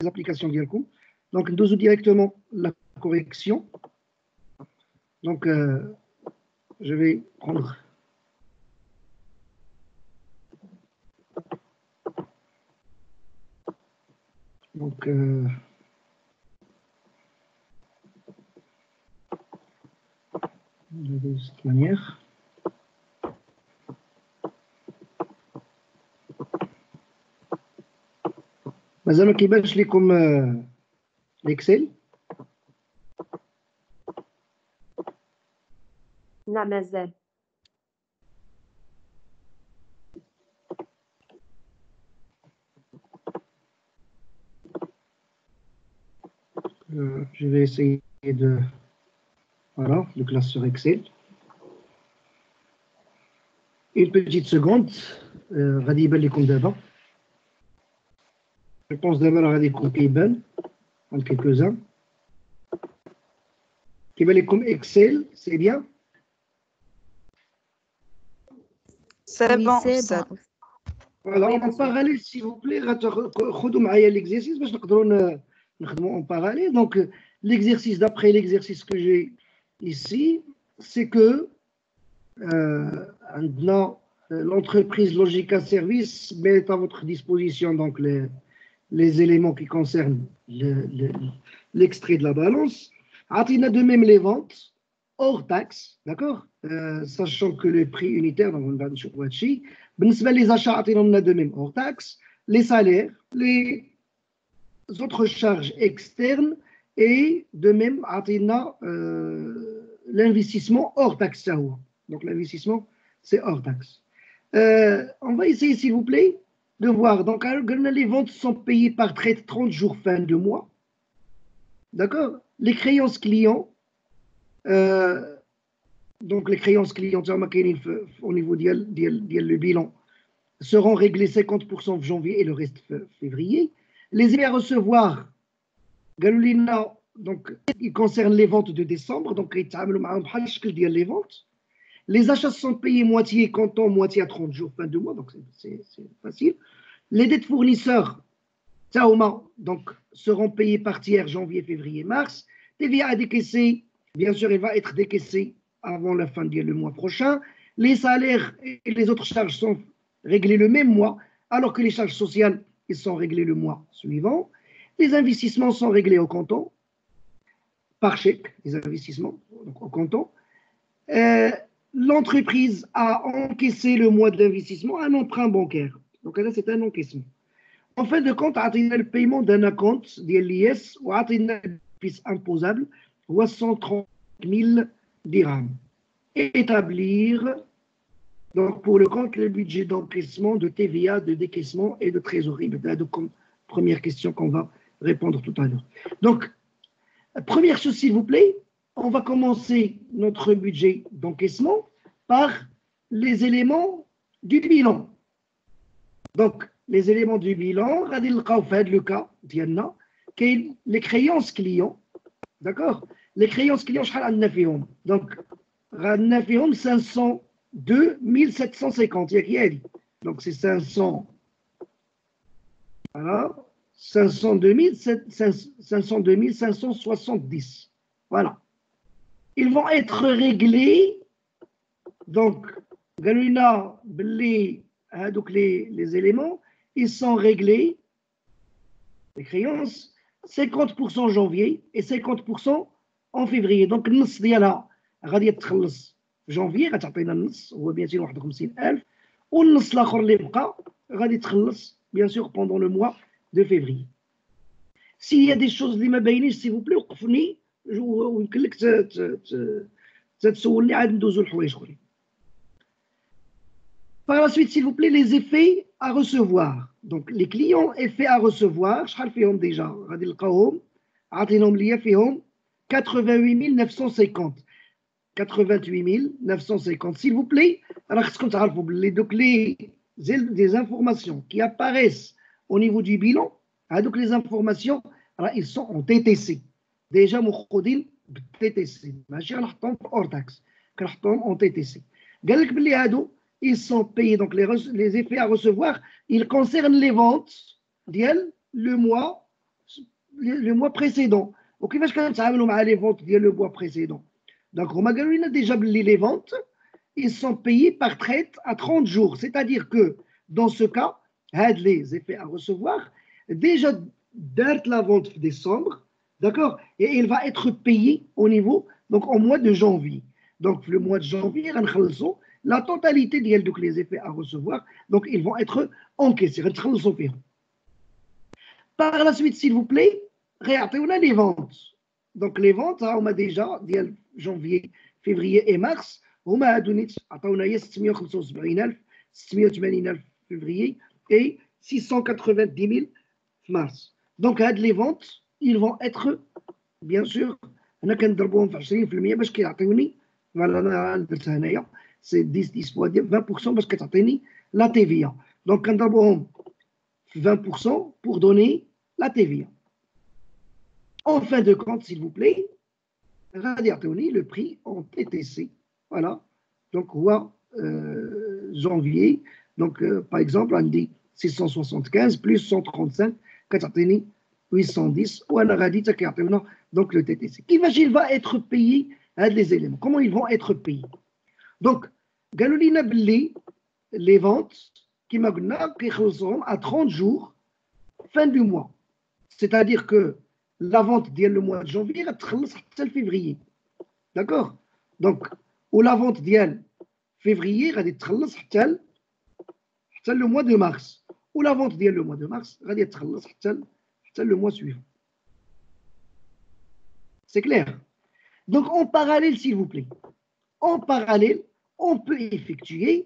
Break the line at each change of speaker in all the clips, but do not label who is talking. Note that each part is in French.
applications ديالكم. Donc ندوزو directement la correction. Donc je vais prendre donc de cette manière. مازال ما كيبانش لكم الإكسل؟
لا مازال.
Je vais essayer de... Voilà, le classeur Excel. Une petite seconde. غادي يبان لكم دابا. Je pense d'abord à des كيبان en quelques-uns. كيبان لكم Excel, c'est bien?
C'est bon.
Voilà, en parallèle, s'il vous plaît, خدوا معايا l'exercice باش نقدروا نخدموا en parallèle. Donc, l'exercice, d'après l'exercice que j'ai ici, c'est que l'entreprise Logica Service met à votre disposition donc les éléments qui concernent l'extrait de la balance. Atina de même les ventes hors taxe, d'accord, sachant que le prix unitaire, donc on va sur Wachi, les achats atina de même hors taxe, les salaires, les autres charges externes et de même atina l'investissement hors taxe. Donc l'investissement c'est hors taxe. On va essayer s'il vous plaît de voir. Donc les ventes sont payées par traite 30 jours fin de mois. D'accord. Les créances clients, donc les créances clients au niveau du bilan seront réglées 50% en janvier et le reste février. Les effets à recevoir, donc ils concernent les ventes de décembre, donc les ventes. Les achats sont payés moitié comptant, moitié à 30 jours fin de mois, donc c'est facile. Les dettes fournisseurs, donc seront payés par tiers janvier, février, mars. TVA à décaisser, bien sûr, il va être décaissé avant la fin du mois prochain. Les salaires et les autres charges sont réglés le même mois, alors que les charges sociales, ils sont réglés le mois suivant. Les investissements sont réglés au comptant, par chèque, les investissements donc au comptant. L'entreprise a encaissé le mois d'investissement un emprunt bancaire. Donc là, c'est un encaissement. En fin de compte, on a le paiement d'un acompte de l'IS ou on a le bénéfice imposable, 130 000 dirhams. Et établir, donc pour le compte, le budget d'encaissement, de TVA, de décaissement et de trésorerie. Donc, comme première question qu'on va répondre tout à l'heure. Donc, première chose, s'il vous plaît, on va commencer notre budget d'encaissement par les éléments du bilan. Donc, les éléments du bilan, le cas, les créances clients, d'accord? Les créances clients, donc, 502 750, donc c'est 500, voilà, 502 570, voilà. Ils vont être réglés, donc, les éléments, ils sont réglés, les créances, 50% janvier et 50% en février. Donc, النص ديالها غادي يتخلص في جانفي غتعطينا النص هو 251,000 والنص الآخر اللي بقى غادي يتخلص bien sûr pendant le mois de février. S'il y a des choses اللي ما باينينش s'il vous plaît وقفني ويمكن لك تسولني عاد ندوزو لحوايج اخرين. Par la suite, s'il vous plaît, les effets à recevoir. Donc, les clients effets à recevoir, شحال فيهم déjà غادي نلقاوهم عاطينهم ليا فيهم 88 950. 88 950. S'il vous plaît, راه خصكم تعرفوا بلي دوك les informations qui apparaissent au niveau du bilan, donc les informations, ils sont en TTC. Déjà مخودين بالTTC. ماشي غنحطهم في hors taxe. كنحطهم en TTC. قال لك بلي هادو ils sont payés, donc les effets à recevoir, ils concernent les ventes le mois le mois précédent. وكيفاش كنتعاملوا مع les ventes ديال le mois précédent. Donc هما قالوا لنا déjà les ventes ils sont payés par traite à 30 jours, c'est-à-dire que dans ce cas, les effets à recevoir, déjà date la vente en décembre, d'accord, et il va être payé au niveau, donc au mois de janvier. Donc le mois de janvier, la totalité des effets à recevoir, donc ils vont être encaissés. Par la suite, s'il vous plaît, regardez, on a les ventes. Donc les ventes, on a déjà janvier, février et mars. هما هادو عطاونا هي 675,000 680,000 février et 690,000 mars. Donc هاد les ventes ils vont être bien sûr هنا كنضربوهم في 20% باش كيعطيوني فوالا انا درتها هنايا سي 10 fois 20% باش كتعطيني la TVA. Donc كنضربوهم في 20% pour donner la TVA. En fin de compte s'il vous plaît غادي يعطيوني le prix en TTC. Voilà, donc janvier, donc par exemple on dit 675 plus 135 كتعطيني 810 وانا غادي كيعطيونا donc le TTC. Il va être payé هاد les éléments. Comment ils vont être payés? Donc قالوا لينا باللي les ventes كما قلنا كيخلصوهم à 30 jours fin du mois. C'est-à-dire que la vente ديال le mois de janvier غتخلص حتى février. D'accord? Donc ou la vente ديال février غادي تخلص حتى le mois de mars ou la vente ديال le mois de mars غادي تخلص حتى le mois suivant. C'est clair? Donc en parallèle s'il vous plaît, en parallèle on peut effectuer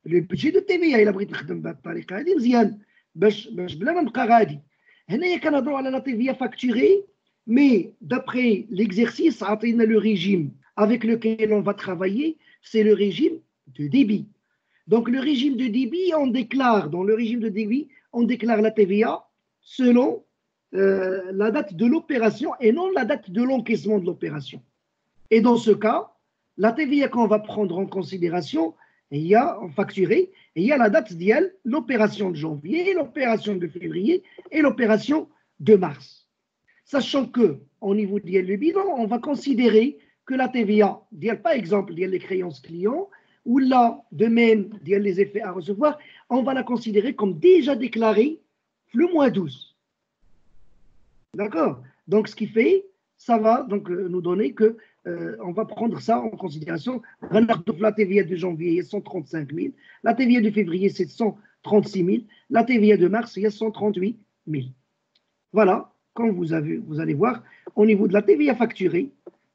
le budget de TVA. إلا بغيت نخدم بهذه الطريقة هذه مزيان باش بلا ما نبقى غادي. هنايا كنهضروا على la TVA facturée mais d'après l'exercice عطينا le régime avec lequel on va travailler, c'est le régime de débit. Donc le régime de débit, dans le régime de débit, on déclare la TVA selon la date de l'opération et non la date de l'encaissement de l'opération. Et dans ce cas, la TVA qu'on va prendre en considération, il y a facturé, il y a la date d'IEL, l'opération de janvier, l'opération de février et l'opération de mars. Sachant que, au niveau d'IEL le bilan, on va considérer que la TVA, par exemple, les créances clients, ou là, de même, les effets à recevoir, on va la considérer comme déjà déclarée le mois 12. D'accord? Donc, ce qui fait, ça va donc nous donner que on va prendre ça en considération. La TVA de janvier, il y a 135 000. La TVA de février, c'est 136 000. La TVA de mars, il y a 138 000. Voilà, comme vous allez voir, au niveau de la TVA facturée,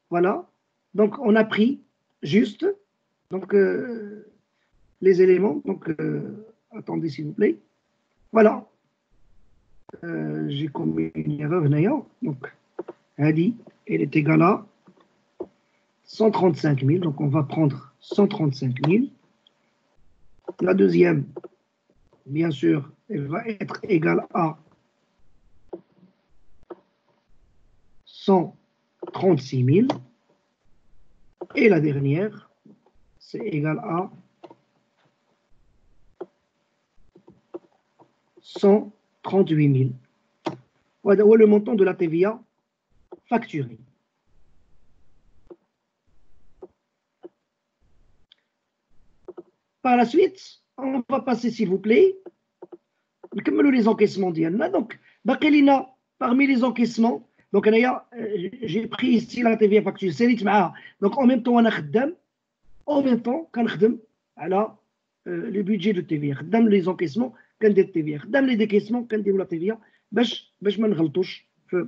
voilà. Donc, on a pris juste donc, les éléments. Donc, attendez s'il vous plaît. Voilà. J'ai commis une erreur d'ailleurs. Donc, Hadi, elle est égale à 135 000. Donc, on va prendre 135 000. La deuxième, bien sûr, elle va être égale à 136 000. Et la dernière, c'est égal à 138 000. Voilà le montant de la TVA facturée. Par la suite, on va passer, s'il vous plaît, comme les encaissements d'Yanna. Donc, parmi les encaissements, donc j'ai pris ici la TVA facturée. Donc, en même temps, on a en même temps, on a le budget de TVA. Dans les encaissements, on a des TVA. Dans les décaissements, on a la TVA. باش ما نغلطوش في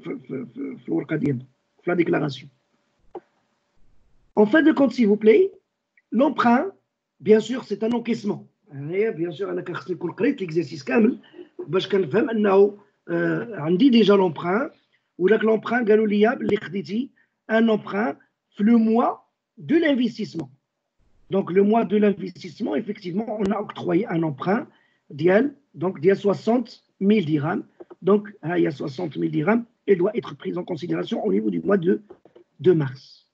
الورقه ديالنا في la déclaration. En fin de compte, s'il vous plaît, l'emprunt, bien sûr, c'est un encaissement. Bien sûr, انا كنخصني نكون قريت l'exercice كامل باش كنفهم انه عندي déjà l'emprunt وداك l'emprunt قالوا لي باللي خديتي un emprunt في le mois de l'investissement. Donc le mois de l'investissement, effectivement, on a octroyé un emprunt d'IEL, donc d'IEL 60 000 dirhams. Donc, il y a 60 000 dirhams, elle doit être prise en considération au niveau du mois de mars.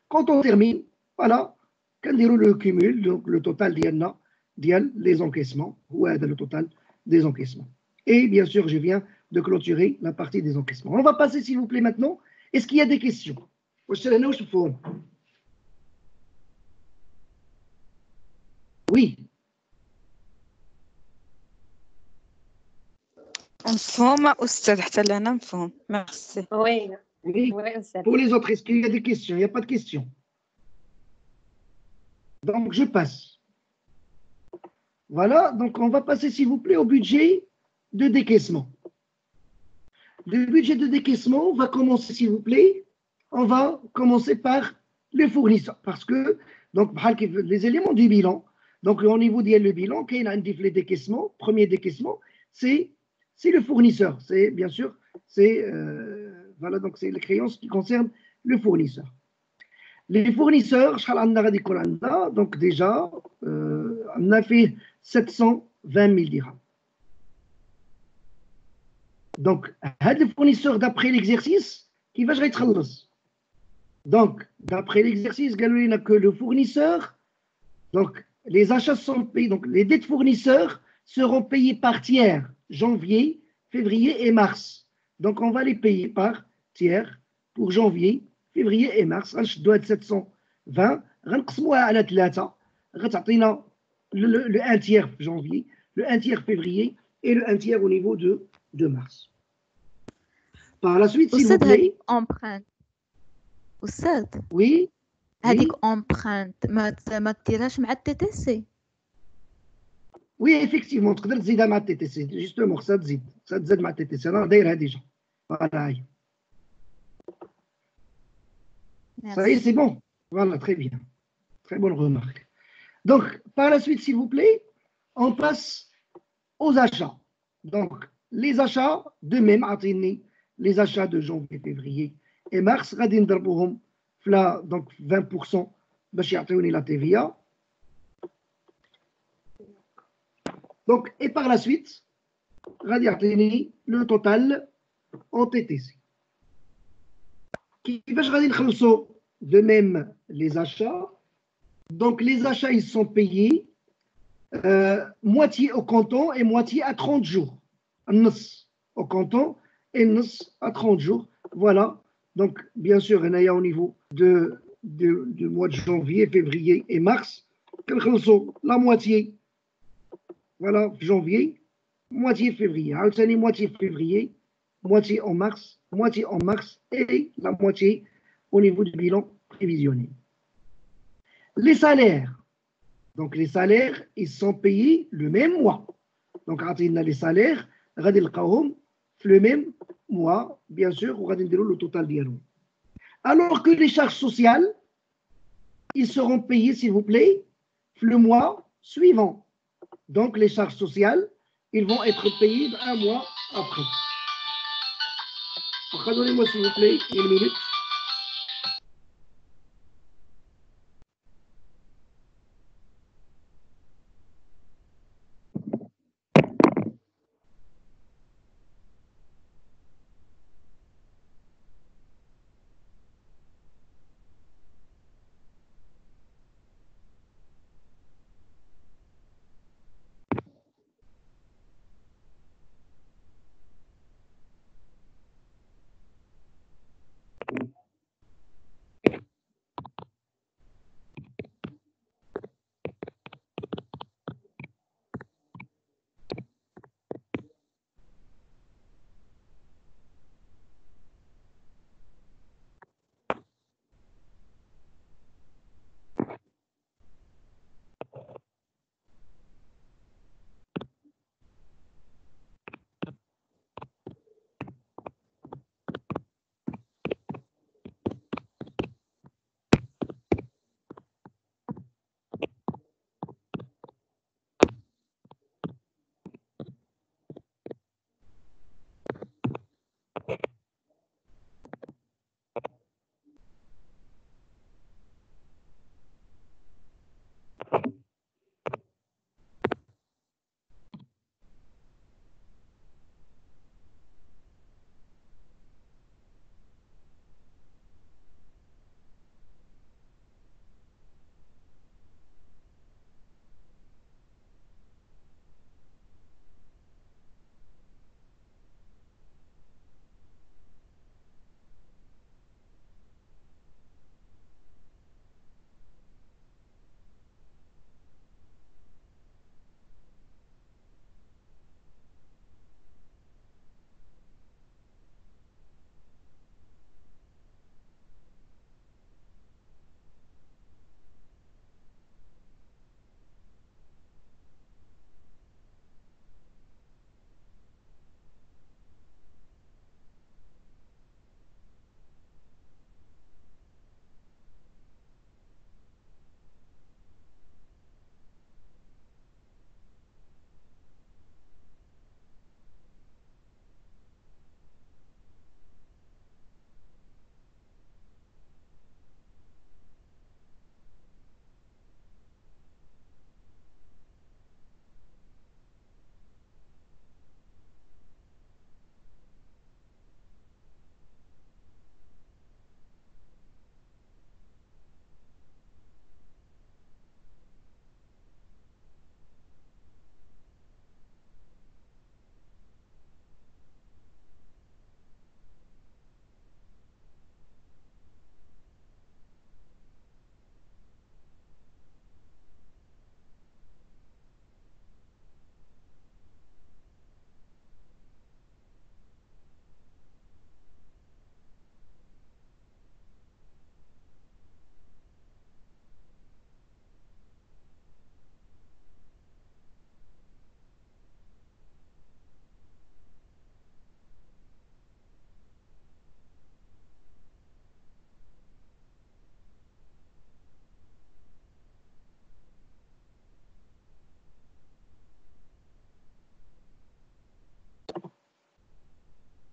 Quand on termine, voilà, quand on le cumul, donc le total d'IEL, les encaissements, ou le total des encaissements. Et bien sûr, je viens de clôturer la partie des encaissements. On va passer, s'il vous plaît, maintenant. Est-ce qu'il y a des questions? Oui.
مفهوم أستاذ حتى لهنا مفهوم ميرسي.
Oui.
Oui.
Oui, Oustaz.
Pour les autres, est-ce qu'il y a des questions? Il n'y a pas de questions. Donc, je passe. Voilà, donc on va passer, s'il vous plaît, au budget de décaissement. Le budget de décaissement va commencer, s'il vous plaît, on va commencer par les fournisseurs, parce que donc, les éléments du bilan, donc au niveau du bilan, quand il y a un décaissement, premier décaissement, c'est le fournisseur, c'est bien sûr, voilà, donc c'est les créances qui concernent le fournisseur. Les fournisseurs, donc déjà, on a fait 720 000 dirhams. Donc, les fournisseurs, d'après l'exercice, qui va être donc, d'après l'exercice, il a que le fournisseur, donc les achats sont payés, donc les dettes fournisseurs seront payés par tiers, janvier, février et mars. Donc, on va les payer par tiers pour janvier, février et mars. Je dois être 720. Le 1 tiers janvier, le 1 tiers février et le 1 tiers au niveau de mars. Par la suite, s'il vous plaît.
Empreinte. أستاذ
Oui.
هذيك empreinte ما تديرهاش مع الTTC.
Oui, effectivement, تقدر تزيدها مع الTTC. Justement, ça تزيد مع الTTC. أنا دايرها déjà. Voilà. Ça y est, c'est bon. Voilà, très bien. Très bonne remarque. Donc, par la suite, s'il vous plaît, on passe aux achats. Donc, les achats, de même, les achats de janvier, février et mars, غادي نضربوهم فلا donc 20% باش يعطيوني la TVA. Donc, et par la suite, غادي يعطيني le total en TTC. كيفاش غادي نخلصوا de même les achats? Donc, les achats, ils sont payés moitié au comptant et moitié à 30 jours. النص au comptant et النص à 30 jours. Voilà. Donc, bien sûr, il y a au niveau du mois de janvier, février et mars, la moitié, voilà, janvier, moitié février. Moitié février, moitié en mars et la moitié au niveau du bilan prévisionnel. Les salaires. Donc, les salaires, ils sont payés le même mois. Donc, on a les salaires, le même mois, bien sûr, on va le total d'Yalou. Alors que les charges sociales, ils seront payés, s'il vous plaît, le mois suivant. Donc, les charges sociales, ils vont être payés un mois après. Pardonnez-moi, s'il vous plaît, une minute.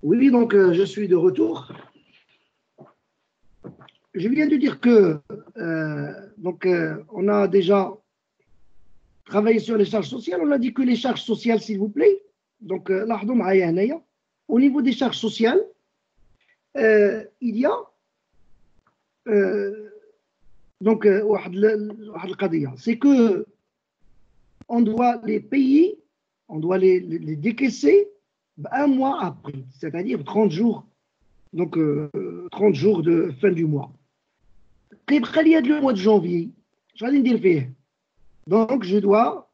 Oui, donc je suis de retour. Je viens de dire que on a déjà travaillé sur les charges sociales. On a dit que les charges sociales, s'il vous plaît, donc لاحظوا معايا هنايا au niveau des charges sociales, il y a donc واحد القضية, c'est que on doit les payer, on doit les décaisser un mois après, c'est-à-dire 30 jours, donc 30 jours de fin du mois. كيبقى لي هذا le mois de janvier, je غادي ندير فيه. Donc je dois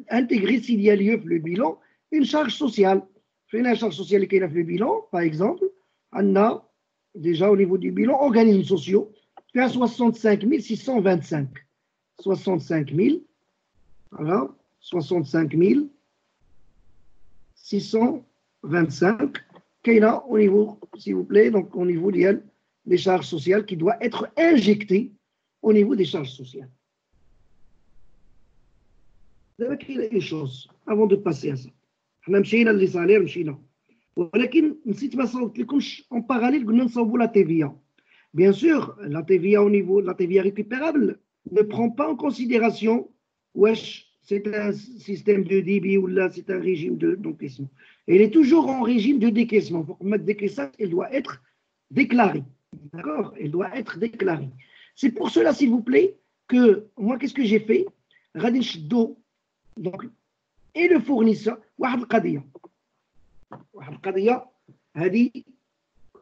intégrer s'il y a lieu في le bilan une charge sociale. فين la charge sociale qui est في le bilan, par exemple, on a déjà au niveau du bilan organismes sociaux fait 65 625. 65 000, voilà, 65 625. Qu'il y a au niveau, s'il vous plaît, donc au niveau des charges sociales qui doit être injectées au niveau des charges sociales. D'abord, il y a une chose, avant de passer à ça. On a مشينا les salaires, مشينا. ولكن نسيت ما صوبت لكمش en parallèle قلنا نصوبوا la TVA. Bien sûr, la TVA au niveau, la TVA récupérable ne prend pas en considération wesh, c'est un système de débit ou là c'est un régime d'encaissement. Elle est toujours en régime de décaissement. Pour mettre décaissage, elle doit être déclarée. D'accord? Elle doit être déclarée. C'est pour cela, s'il vous plaît, que moi, qu'est-ce que j'ai fait? غادي نشدو donc et le fournisseur واحد القضية هذه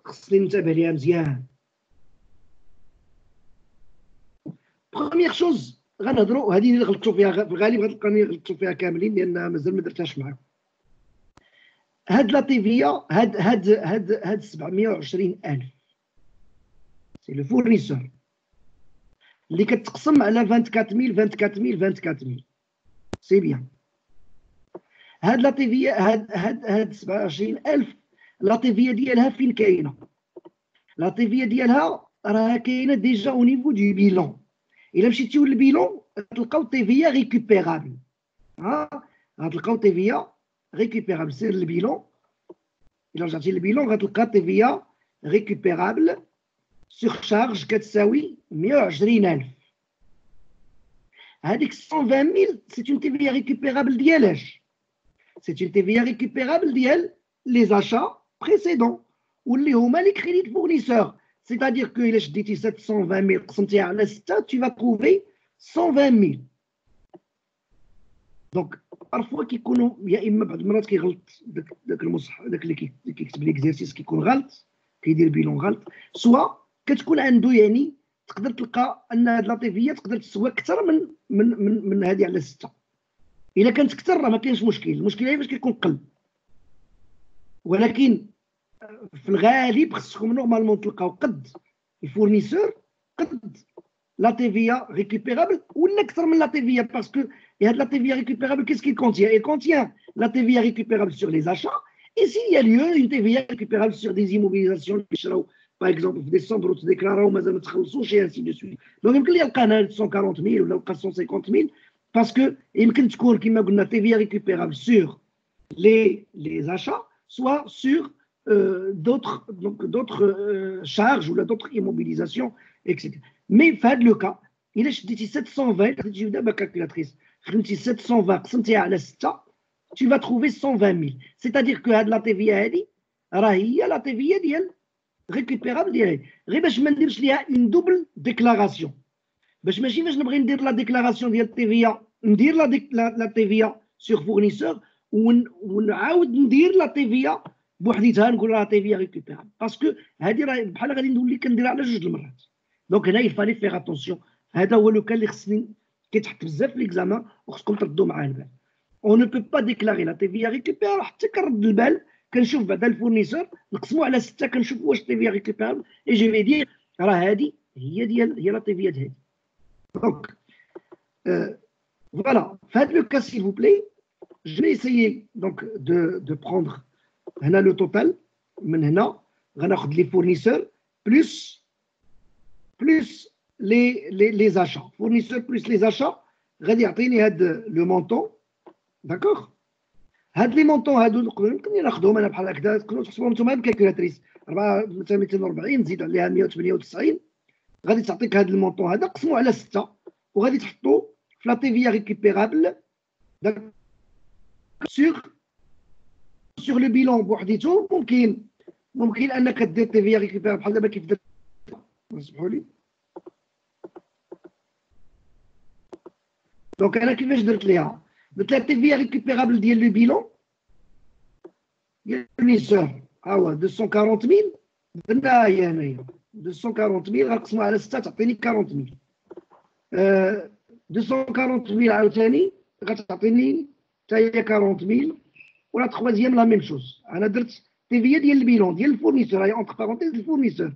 خصني ننتبه ليها مزيان. Première chose غنهضروا هذه اللي غلطتوا فيها في الغالب غتلقاني غلطتوا فيها كاملين لان مازال ما درتهاش معاكم. هاد لا تيفيا هاد 720,000 سي لو فورنيسور اللي كتقسم على 24,000 سي بيان. هاد لا تيفيا هاد 27,000 لا تيفيا ديالها فين كاينه؟ لا تيفيا ديالها راها كاينه ديجا او نيفو دو بيلون. إلا مشيتيو للبيلون غتلقاو تيفيا ريكوبيرابل. غتلقاو تيفيا ريكوبيرابل. سير للبيلون، إلا رجعتي للبيلون غتلقى تيفيا ريكوبيرابل سور شارج كتساوي 120,000. هذيك 120,000 سي اون تيفيا ريكوبيرابل ديال اش؟ سي اون تيفيا ريكوبيرابل ديال لي زاشا بريسيدون واللي هما لي كريديت فورنيسور. C'est-à-dire que il a dit 720 000 قسمتي على 6 tu vas trouver 120 000. دونك parfois كيكونوا يا اما بعض المرات كيغلط داك المصحح داك اللي كيكتب ليكزيرسيس كيكون غلط كيدير بيلون غلط. سوا كتكون عنده يعني تقدر تلقى ان هاد لاطيفيه تقدر تسوى اكثر من هذه على 6. الا كانت اكثر راه ما كاينش مشكل. المشكل هي فاش كيكون قل. ولكن في الغالب خصكم نورمالمون تلقاو قد الفورنيسور قد لا TVA récupérable ولا اكثر من لا TVA parce que هاد la TVA récupérable qu'est-ce qu'il contient? Il contient la TVA récupérable sur les achats et s'il y a lieu une TVA récupérable sur des immobilisations اللي شراو par exemple في ديسمبر وتديكلاراو مازال ما تخلصوش et ainsi de suite. Donc يمكن لي يلقى 140,000 ولا يلقى 150,000 parce que يمكن تكون كما قلنا TVA récupérable sur les achats soit sur d'autres charges ou d'autres immobilisations, etc. Mais fait le cas, il a dit 720, je vais ma calculatrice, 720, tu vas trouver 120 000. C'est-à-dire que la TVA, la TVA récupérable, je vais une double déclaration. Je vais dire la déclaration de la TVA, dire la TVA sur fournisseur, ou dire la TVA بوحديتها نقول راه تيفيا ريكوبيرابل باسكو هذه راه بحال غادي نولي كنديرها على جوج المرات. دونك هنا يفالي فيغ اتونسيون. هذا هو لو كان اللي خصني كيتحط بزاف في ليكزامان وخصكم تردوا معاه البال. اون نو بو با ديكلاري لا تيفيا ريكوبيرابل حتى كنرد البال كنشوف بعدا الفورنيسور نقسموا على 6 كنشوف واش تيفيا ريكوبيرابل اي جو في دير راه هذه هي لا تيفيا هذه. دونك فوالا في هذا لو كا s'il vous plaît je vais essayer donc de prendre هنا لو توتال من هنا غناخذ لي فورنيسور بلس لي زاشا. فورنيسور بلس لي زاشا غادي يعطيني هاد لو مونطون. داكوغ هاد لي مونطون هادو يمكن ناخذهم انا بحال هكذا، تقدروا تحسبوهم نتوما بكالكولاتريس. 4 مثلا 240 نزيد عليها 198 غادي تعطيك هاد المونطون هذا، قسموا على 6 وغادي تحطوا في لا تي في ريكوبيرابل سور لو بيلون بوحديتو. ممكن انك دير تي في ريكوبيرابل بحال دابا كيف درت. سمحوا لي. دونك انا كيفاش درت ليها؟ درت لها تي في ريكوبيرابل ديال لو بيلون ديال الفورنيسور، ها هو 240000 درنا هي هنايا 240000 غنقسموها على 6 تعطيني 40000. 240000 عاوتاني غتعطيني حتى هي 40000. ولا تخوازيام لا ميم شوز، انا درت تيفيا ديال البيلون ديال الفورنيسور، هي اونتر بارونتيز الفورنيسور،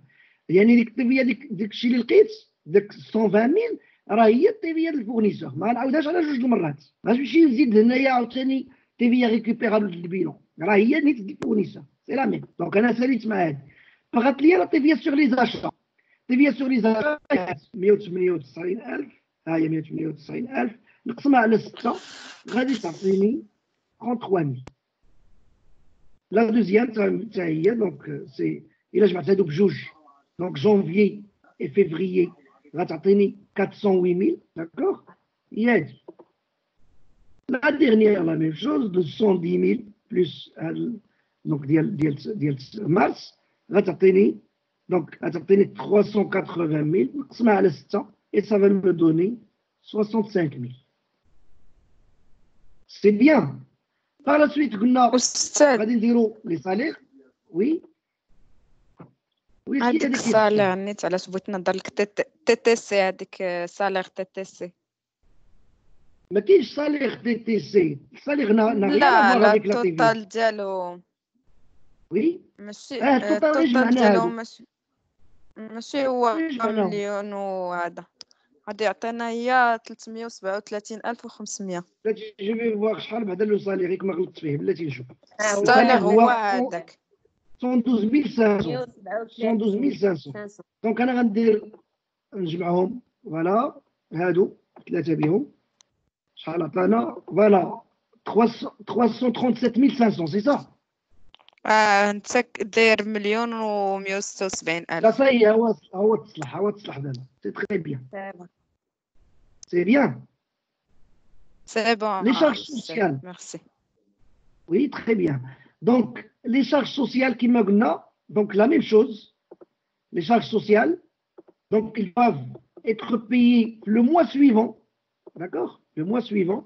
يعني ديك التيفيا ديك الشيء اللي لقيت ديك 120000 راه هي التيفيا ديال الفورنيسور، ما نعاودهاش على جوج المرات. غنمشي نزيد هنايا عاوتاني تيفيا ريكوبيرابل ديال البيلون، راه هي نيت ديال الفورنيسور سي لا ميم. دونك انا ساليت مع هادي، بغات لي لا تيفيا سور لي زاشا. تيفيا سور لي زاشا 198000، ها هي 198000 نقسمها على 6 غادي تعطيني 33000. لا دوزيام حتى هي دونك سي الا جمعت هادو بجوج، دونك جونفيي اي فيفريي غتعطيني 408000. داكوغ، هي هادي. لا ديرنيير لا ميم شوز 210000 بلس دونك ديال مارس غتعطيني، دونك غتعطيني 380000 نقسمها على 6 et ça va me donner 65000. C'est bien. Par la suite, قلنا غادي نديرو لي صالير. وي
هذيك الصالير نيت علاش بغيت نهضر لك تي تي سي، هذيك صالير تي تي سي.
ما كاينش صالير تي تي سي، صالير
لا التوتال ديالو.
وي
ماشي التوتال ديالو ماشي هو مليون، وهذا غادي يعطينا هي 337500.
جو في فواغ شحال بعدا لو صالير ما غلطت فيه بلاتي نشوف.
الصالير هو هذاك
112500. دونك انا غندير نجمعهم، فوالا هادو ثلاثه بهم شحال عطانا؟ فوالا 337500 سي صح.
انت داير 1,176,000.
لا صاي هو تصلح دابا. سي تري بيان، سي بيان.
C'est bon.
Les charges sociales.
Merci.
Oui, très bien. Donc, les charges sociales qui me donnent, donc la même chose. Les charges sociales, donc ils doivent être payés le mois suivant, d'accord? Le mois suivant.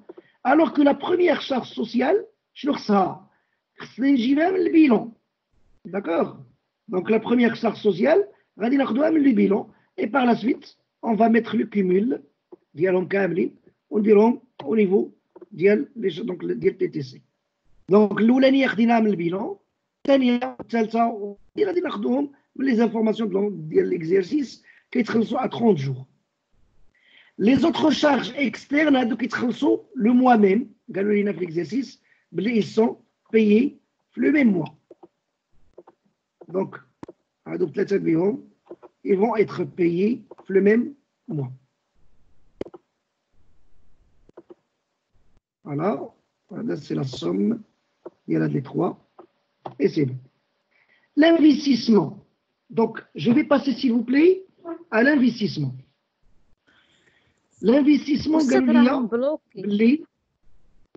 Alors que la première charge sociale, je le ressens. C'est même le bilan. D'accord? Donc la première charge sociale, on va le bilan. Et par la suite, on va mettre le cumul. On dira au niveau donc ديال TTC. Donc الاولانيه خديناها من البيلون، الثانيه والثالثه غادي ناخذوهم من لي زانفورماسيون ديال ليكزيرسيس كيتخلصوا à 30 jours. Les autres charges externes هادو كيتخلصوا le mois même. قالوا لينا في ليكزيرسيس بلي ils sont payés في le même mois. Donc هادو ثلاثه بهم ils vont être payés في le même mois. Voilà, c'est la somme. Il y a les trois. Et c'est bon. L'investissement. Donc, je vais passer, s'il vous plaît, à l'investissement. L'investissement,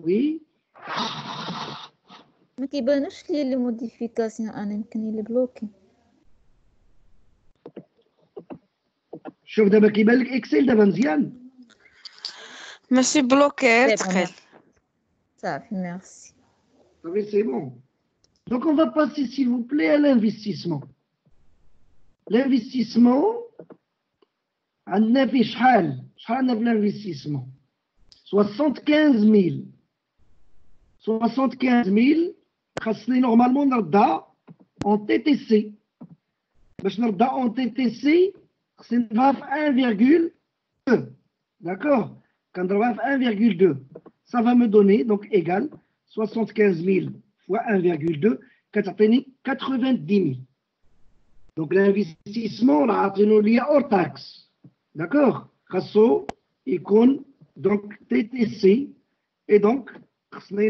oui.
ما كيبانوش لي لي موديفيكاسيون انا يمكن لي بلوكي.
شوف دابا كيبان لك اكسل دابا مزيان.
ماشي بلوكي ثقيل.
صافي ميرسي.
Oui, c'est bon. Donc, on va passer, s'il vous plaît, à l'investissement. L'investissement, on a fait شحال عندنا في l'investissement 75000. 75000 خاصني نورمالمون نردها en TTC. باش نردها en TTC خاصني نضربها في 1,2. D'accord? كنضربها في 1,2. Ça va me donner donc égal 75000 fois 1,2 كتعطيني 90 000. Donc l'investissement راه عاطينو ليا hors taxe. D'accord? خاصو يكون donc TTC et donc خصني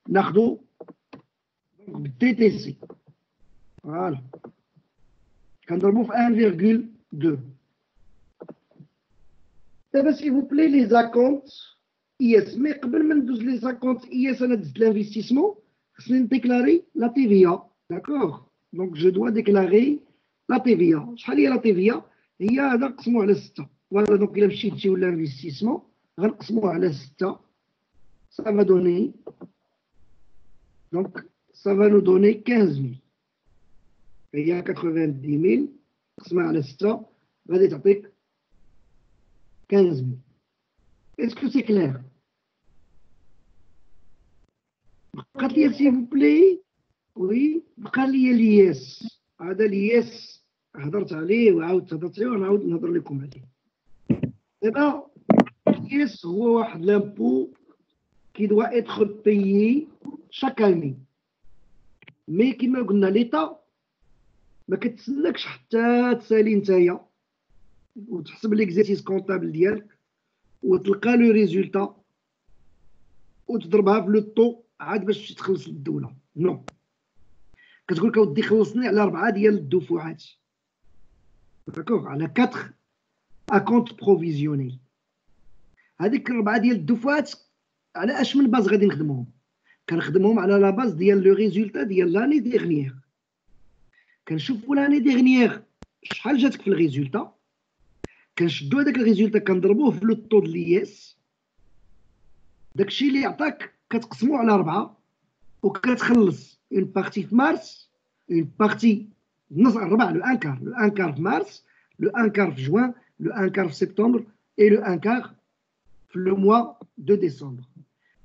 ناخدو بالتي تي سي. فوالا كنضربو في 1,2. دابا سي فو بلي لي زاكونت اي اس. مي قبل ما ندوز لي زاكونت اي اس انا دزت لانفستيسمون خصني نديكلاري لا تي في ا. داكوغ دونك جو دوا ديكلاري لا تي في ا. شحال هي لا تي في ا؟ هي هذا نقسموه على 6. فوالا دونك الا مشيت تجيو لانفستيسمون غنقسموه على 6. ça va donner donc ça va nous donner 15 000. هي 90 000 قسمها على 6 غادي تعطيك 15 000. Est-ce que c'est clair? بقات لي سي فو بلي. وي بقى لي الياس. هذا الياس هضرت عليه وعاودت هضرت عليه ونعاود نهضر لكم عليه. دابا الياس هو واحد لامبو qui doit être payé chaque année. مي كيما قلنا ليطا ما كتسناكش حتى تسالي نتايا وتحسب ليكزيرسيس كونطابل ديالك وتلقى لو ريزولتا وتضربها في لو طو عاد باش تخلص للدوله. نو كتقول لك اودي خلصني على 4 ديال الدفعات. داكوغ على 4 اكونت بروفيزيونيل. هذيك 4 ديال الدفعات على اش من باز غادي نخدمهم؟ كنخدمهم على لا باز ديال لو ريزولتا ديال لاني ديغنيير. كنشوفوا لاني ديغنيير شحال جاتك في الريزولتا، كنشدو هذاك الريزولتا كنضربوه في لو طو د لياس. داكشي اللي عطاك كتقسموه على 4 وكتخلص اون بارتي في مارس، اون بارتي نص 4 لو ان كار في مارس، لو ان كار في جوان، لو ان كار في سبتمبر اي لو ان كار في لو موا دو ديسمبر.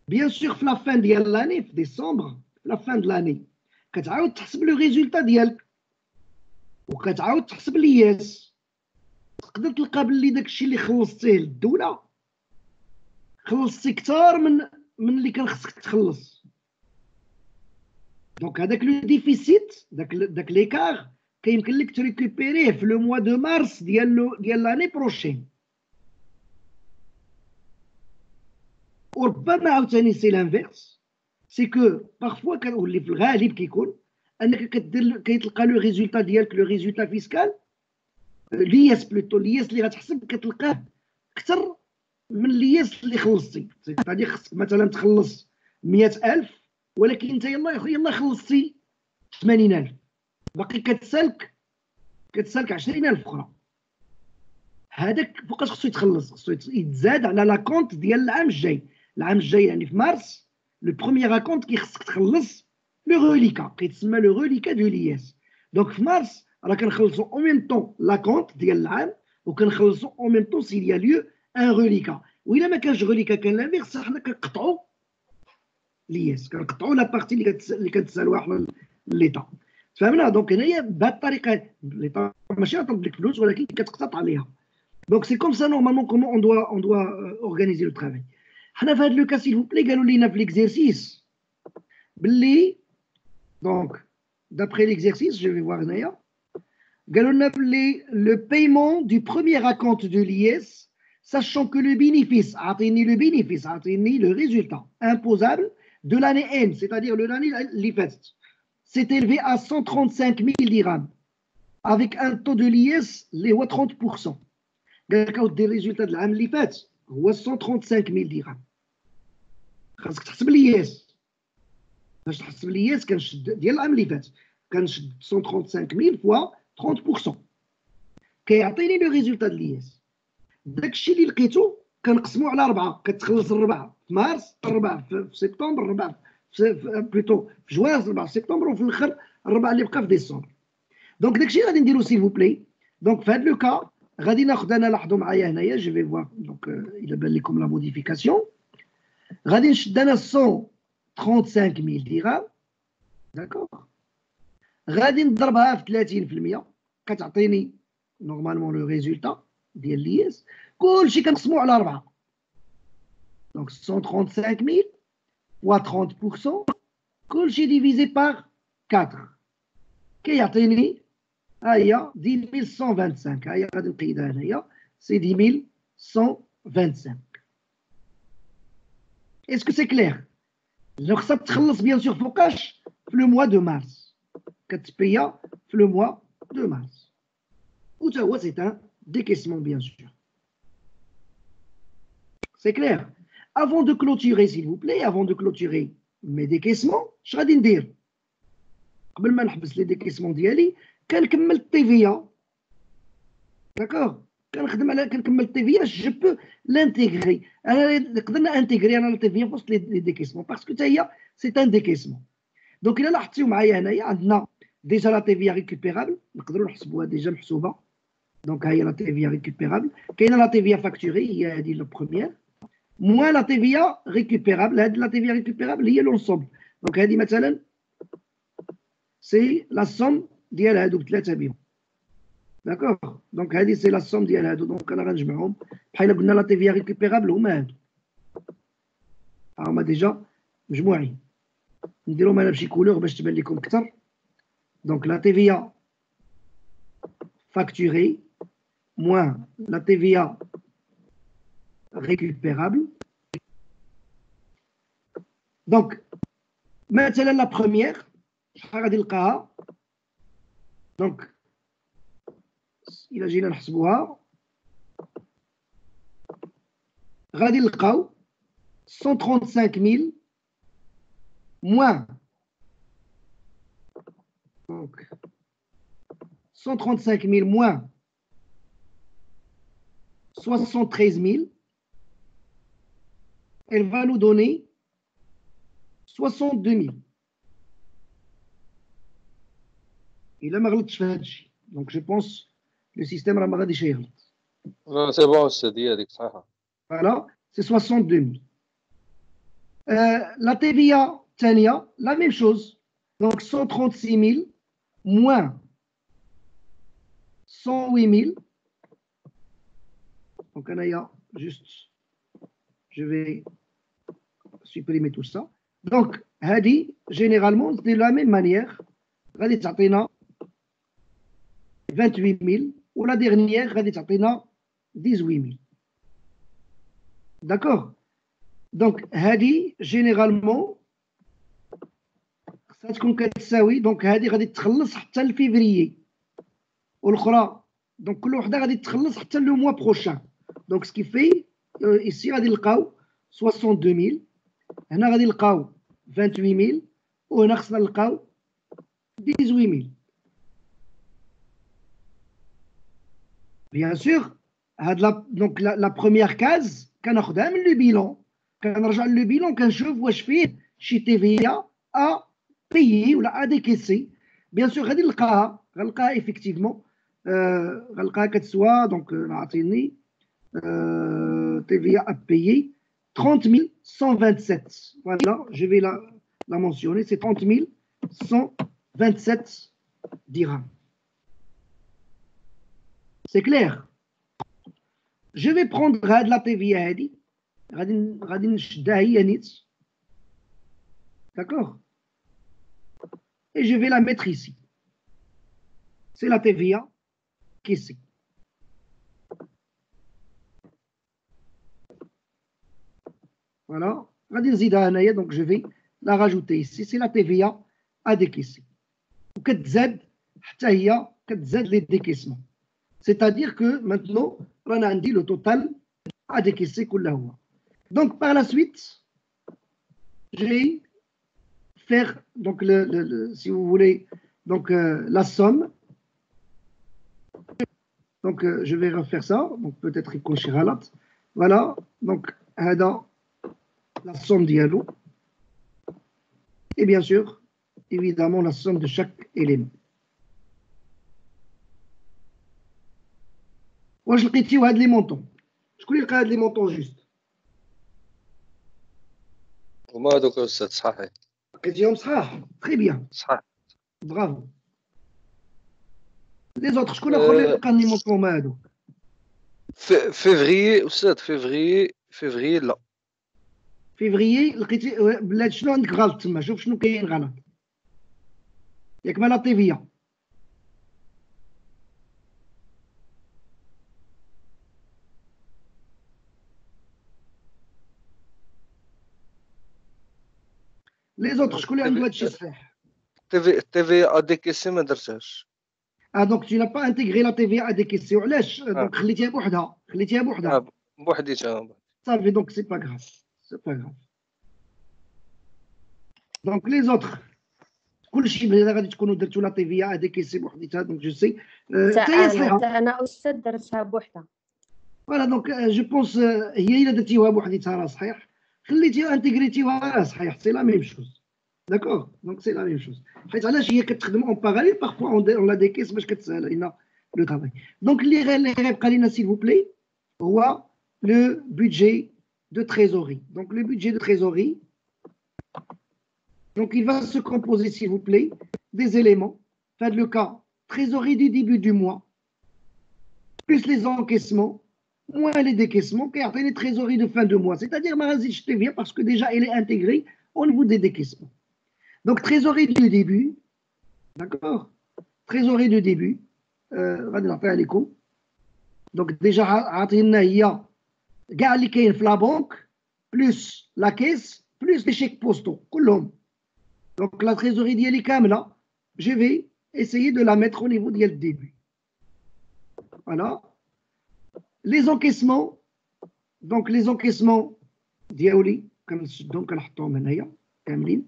بيان سور في لا فان ديال لاني في ديسمبر، في لا فان د لاني كتعاود تحسب لو ريزولتا ديالك وكتعاود تحسب لياس. تقدر تلقى بلي داكشي اللي خلصتيه للدوله خلصتي كثار من اللي كان خصك تخلص. دونك هذاك لو ديفيسيت داك ليكار كيمكن لك تريكوبيريه في لو موا دو مارس ديال لاني بروشين. وربما عاوتاني سي لانفيرس، سي كو بارفوا كنولي في الغالب كيكون انك كيتلقى لو ريزولتا ديالك، لو ريزولتا فيسكال لياس بلوتو، لياس اللي غتحسب كتلقاه اكثر من لياس اللي خلصتي. يعني خصك مثلا تخلص 100,000 ولكن انت يلا خلصتي 80,000، باقي كتسالك 20,000 اخرى. هذاك فوقاش خصو يتخلص؟ خصو يتزاد على لاكونت ديال العام الجاي. العام الجاي يعني في مارس لو بروميير اكونت كيخصك تخلص لو روليكا، كيتسمى لو روليكا دو لياس. دونك في مارس راه كنخلصو او ميم طون لاكونت ديال العام وكنخلصو او ميم طون سيل يا ليو ان روليكا. وإلا ما كانش روليكا كان لافيرس حنا كنقطعو لياس، كنقطعو لا بارتي اللي كتسالوها ليطا. فهمنا؟ دونك هنايا بهاد الطريقه ليطا ماشي غتطلب لك فلوس ولكن كتقتطع عليها. دونك سي كوم سا نورمالمون كومون اون دوا اورغانيزي لو ترافاي. حنا في هاد لو كا سيل فو بلي قالوا لينا في ليكزيرسيس باللي دونك دابخي ليكزيرسيس جو في فوار هنايا قالوا لنا باللي لو بايمون دو بروميير اكونت دو لياس sachant que le bénéfice, عطيني le résultat imposable de l'année N, c'est-à-dire l'année اللي فاتت, s'est élevé à 135 000 dirhams avec un taux de l'IS اللي هو 30%. قال لك اودي الريزولتا د العام اللي فات هو 135,000 درهم. خاصك تحسب الياس. باش تحسب الياس كنشد ديال العام اللي فات كنشد 135,000 فوا 30%، كيعطيني لو ريزولتا د الياس. داكشي اللي لقيتو كنقسمو على 4، كتخلص الربع في مارس، الربع في سبتمبر، الربع في بلوتو في جوان، الربع في سبتمبر، وفي الاخر الربع اللي بقى في ديسمبر. دونك داكشي غادي نديرو سيل فو بلاي. دونك في هاد لو كا غادي ناخذ انا، لاحظوا معايا هنايا جو في فوار دونك الى بان لكم لا موديفيكاسيون. غادي نشد انا 135,000 درهم، داكوغ، غادي نضربها في 30% كتعطيني نورمالمون لو ريزولتا ديال لياس. كلشي كنقسموه على 4، دونك 135,000 فوا 30%، كلشي ديفيزي باغ 4 كيعطيني ها هي 10,125. ها هي غادي نقيدها هنايا، سي 10,125. Est-ce que c'est clair? Donc ça تخلص bien sûr فوقاش في le mois de mars. كتبيا في le mois de mars. Ou ça, c'est un décaissement bien sûr. C'est clair? Avant de clôturer, s'il vous plaît, avant de clôturer mes décaissements, je vais dire, قبل ما نحبس لي ديكيسمون ديالي كنكمل التي في. داكور كنكمل التي في جو بو لانتيغري. انا قدرنا انتيغري انا التي في في وسط لي ديكيسمون باسكو حتى هي سي ان ديكيسمون. دونك الا لاحظتيو معايا هنايا عندنا ديجا لا تي في ريكوبيرابل نقدروا نحسبوها ديجا محسوبه. دونك ها هي لا تي في ريكوبيرابل. كاينه لا تي في فاكتوري هي هذه لا بروميير موان لا تي في ريكوبيرابل. هذه لا تي في ريكوبيرابل هي لونسومبل. دونك هذه مثلا سي لا سوم ديال هادوك ثلاثه بهم. داكوغ دونك هذه سي لا سوم ديال هادو. دونك انا غنجمعهم بحال قلنا لا تي في ريكوبيرابل هما هادو هما ديجا مجموعين. نديرهم انا بشي كولور باش تبان لكم اكثر. دونك لا تي في فاكتوري موان لا تي في récupérable. Donc, مثلا لا بروميير شحال غادي نلقاها؟ دونك إلا جينا نحسبوها غادي نلقاو 135000 moins donc 135000 moins 73000. Elle va nous donner 62 000. Il a ما غلطش في هذا الشيء. Donc je pense le système راه ما غاديش يغلط.
سي بون استاذ هذيك صحيحه.
Voilà, c'est 62 000. La TVA الثانية la même chose. Donc 136 000 moins 108 000. Donc أنايا juste je vais supprimer tout ça. Donc, هذه généralement de la même manière غادي تعطينا 28000 ou la dernière غادي تعطينا 18000. D'accord? Donc هذه généralement خصها تكون كتساوي. دونك هذه غادي تخلص حتى لفيفريي والاخرى دونك كل وحده غادي تخلص حتى لو موا بروشان. دونك سكي في ici غادي نلقاو 62000. هنا غادي نلقاو 28000 وهنا خصنا نلقاو 18000. Bien sûr, donc la première case كناخذها من لو بيلون. كنرجع لو بيلون كنشوف واش فيه شي تي في ا بيي ولا ا ديكيسي. بيان سور غادي غنلقاها ايفيكتيفمون غنلقاها كتسوى. دونك عطيني تي في ا بيي 30127. Voilà, je vais la mentionner, c'est 30127 dirhams. C'est clair? Je vais prendre la TVA هذه غادي نشدها هي نيت. D'accord? Et je vais la mettre ici. C'est la TVA qui est ici. Voilà. Donc je vais la rajouter ici. C'est la TVA à décaisser. Les décaissements. C'est-à-dire que maintenant, on a dit le total à décaisser. Donc par la suite, je vais faire, donc si vous voulez, donc la somme. Donc je vais refaire ça. Donc peut-être cocher Ralat. Voilà. Donc la somme dialogue et bien sûr, évidemment, la somme de chaque élément. واش لقيتيو هاد لي مونطون؟ شكون اللي لقى هاد لي مونطون جوست؟
هما هذوك الاستاذ صحيح.
لقيتيهم صحاح؟ تري بيان.
صحيح.
برافو. لي زوطخ شكون اخر اللي لقى لي مونطون هما هادوك؟
فيفري استاذ فيفري لا.
فيفريي لقيتي بلاد شنو عندك غلط تما؟ شوف شنو كاين غلط. ياك ما لا تيفيا. لي زوتر شكون اللي عنده هذا الشيء صحيح؟
TVA décaissé ما درتهاش.
دونك tu n'as pas intégré la TVA décaissée علاش؟ دونك خليتيها بوحدها.
بوحديتها.
صافي دونك سي با غراف. دونك لي زوتر كلشي بلا غادي تكونوا درتوا لا TVA décaissée بوحديتها دونك جو سي
حتى انا استاذ درتها بوحدها.
فوالا دونك جو بونس هي الا درتيوها بوحديتها راه صحيح، خليتيها انتيغريتيوها راه صحيح، سي لا ميم شوز. داكور دونك سي لا ميم شوز، حيت علاش هي كتخدم اون باراليل بارفوا اون لا ديكيس باش كتسهل علينا لو طاباي. دونك اللي غير يبقى لينا سيل فو بلي هو لو بودجي دو تريزوري. دونك لو بودجي دو تريزوري، donc il va se composer s'il vous plaît des éléments. Faites le cas trésorerie du début du mois plus les encaissements moins les décaissements qui a les trésoreries de fin de mois, c'est-à-dire je te viens parce que déjà elle est intégrée au niveau des décaissements. Donc trésorerie du début, d'accord, trésorerie de début, donc déjà il y a gars qui est la banque plus la caisse plus les chèques postaux, كلهم. Donc la trésorerie d'Yali Kamla, je vais essayer de la mettre au niveau d'Yali début. Voilà. Les encaissements, donc les encaissements d'Yaoli, comme donc on a maintenant, Kamlin.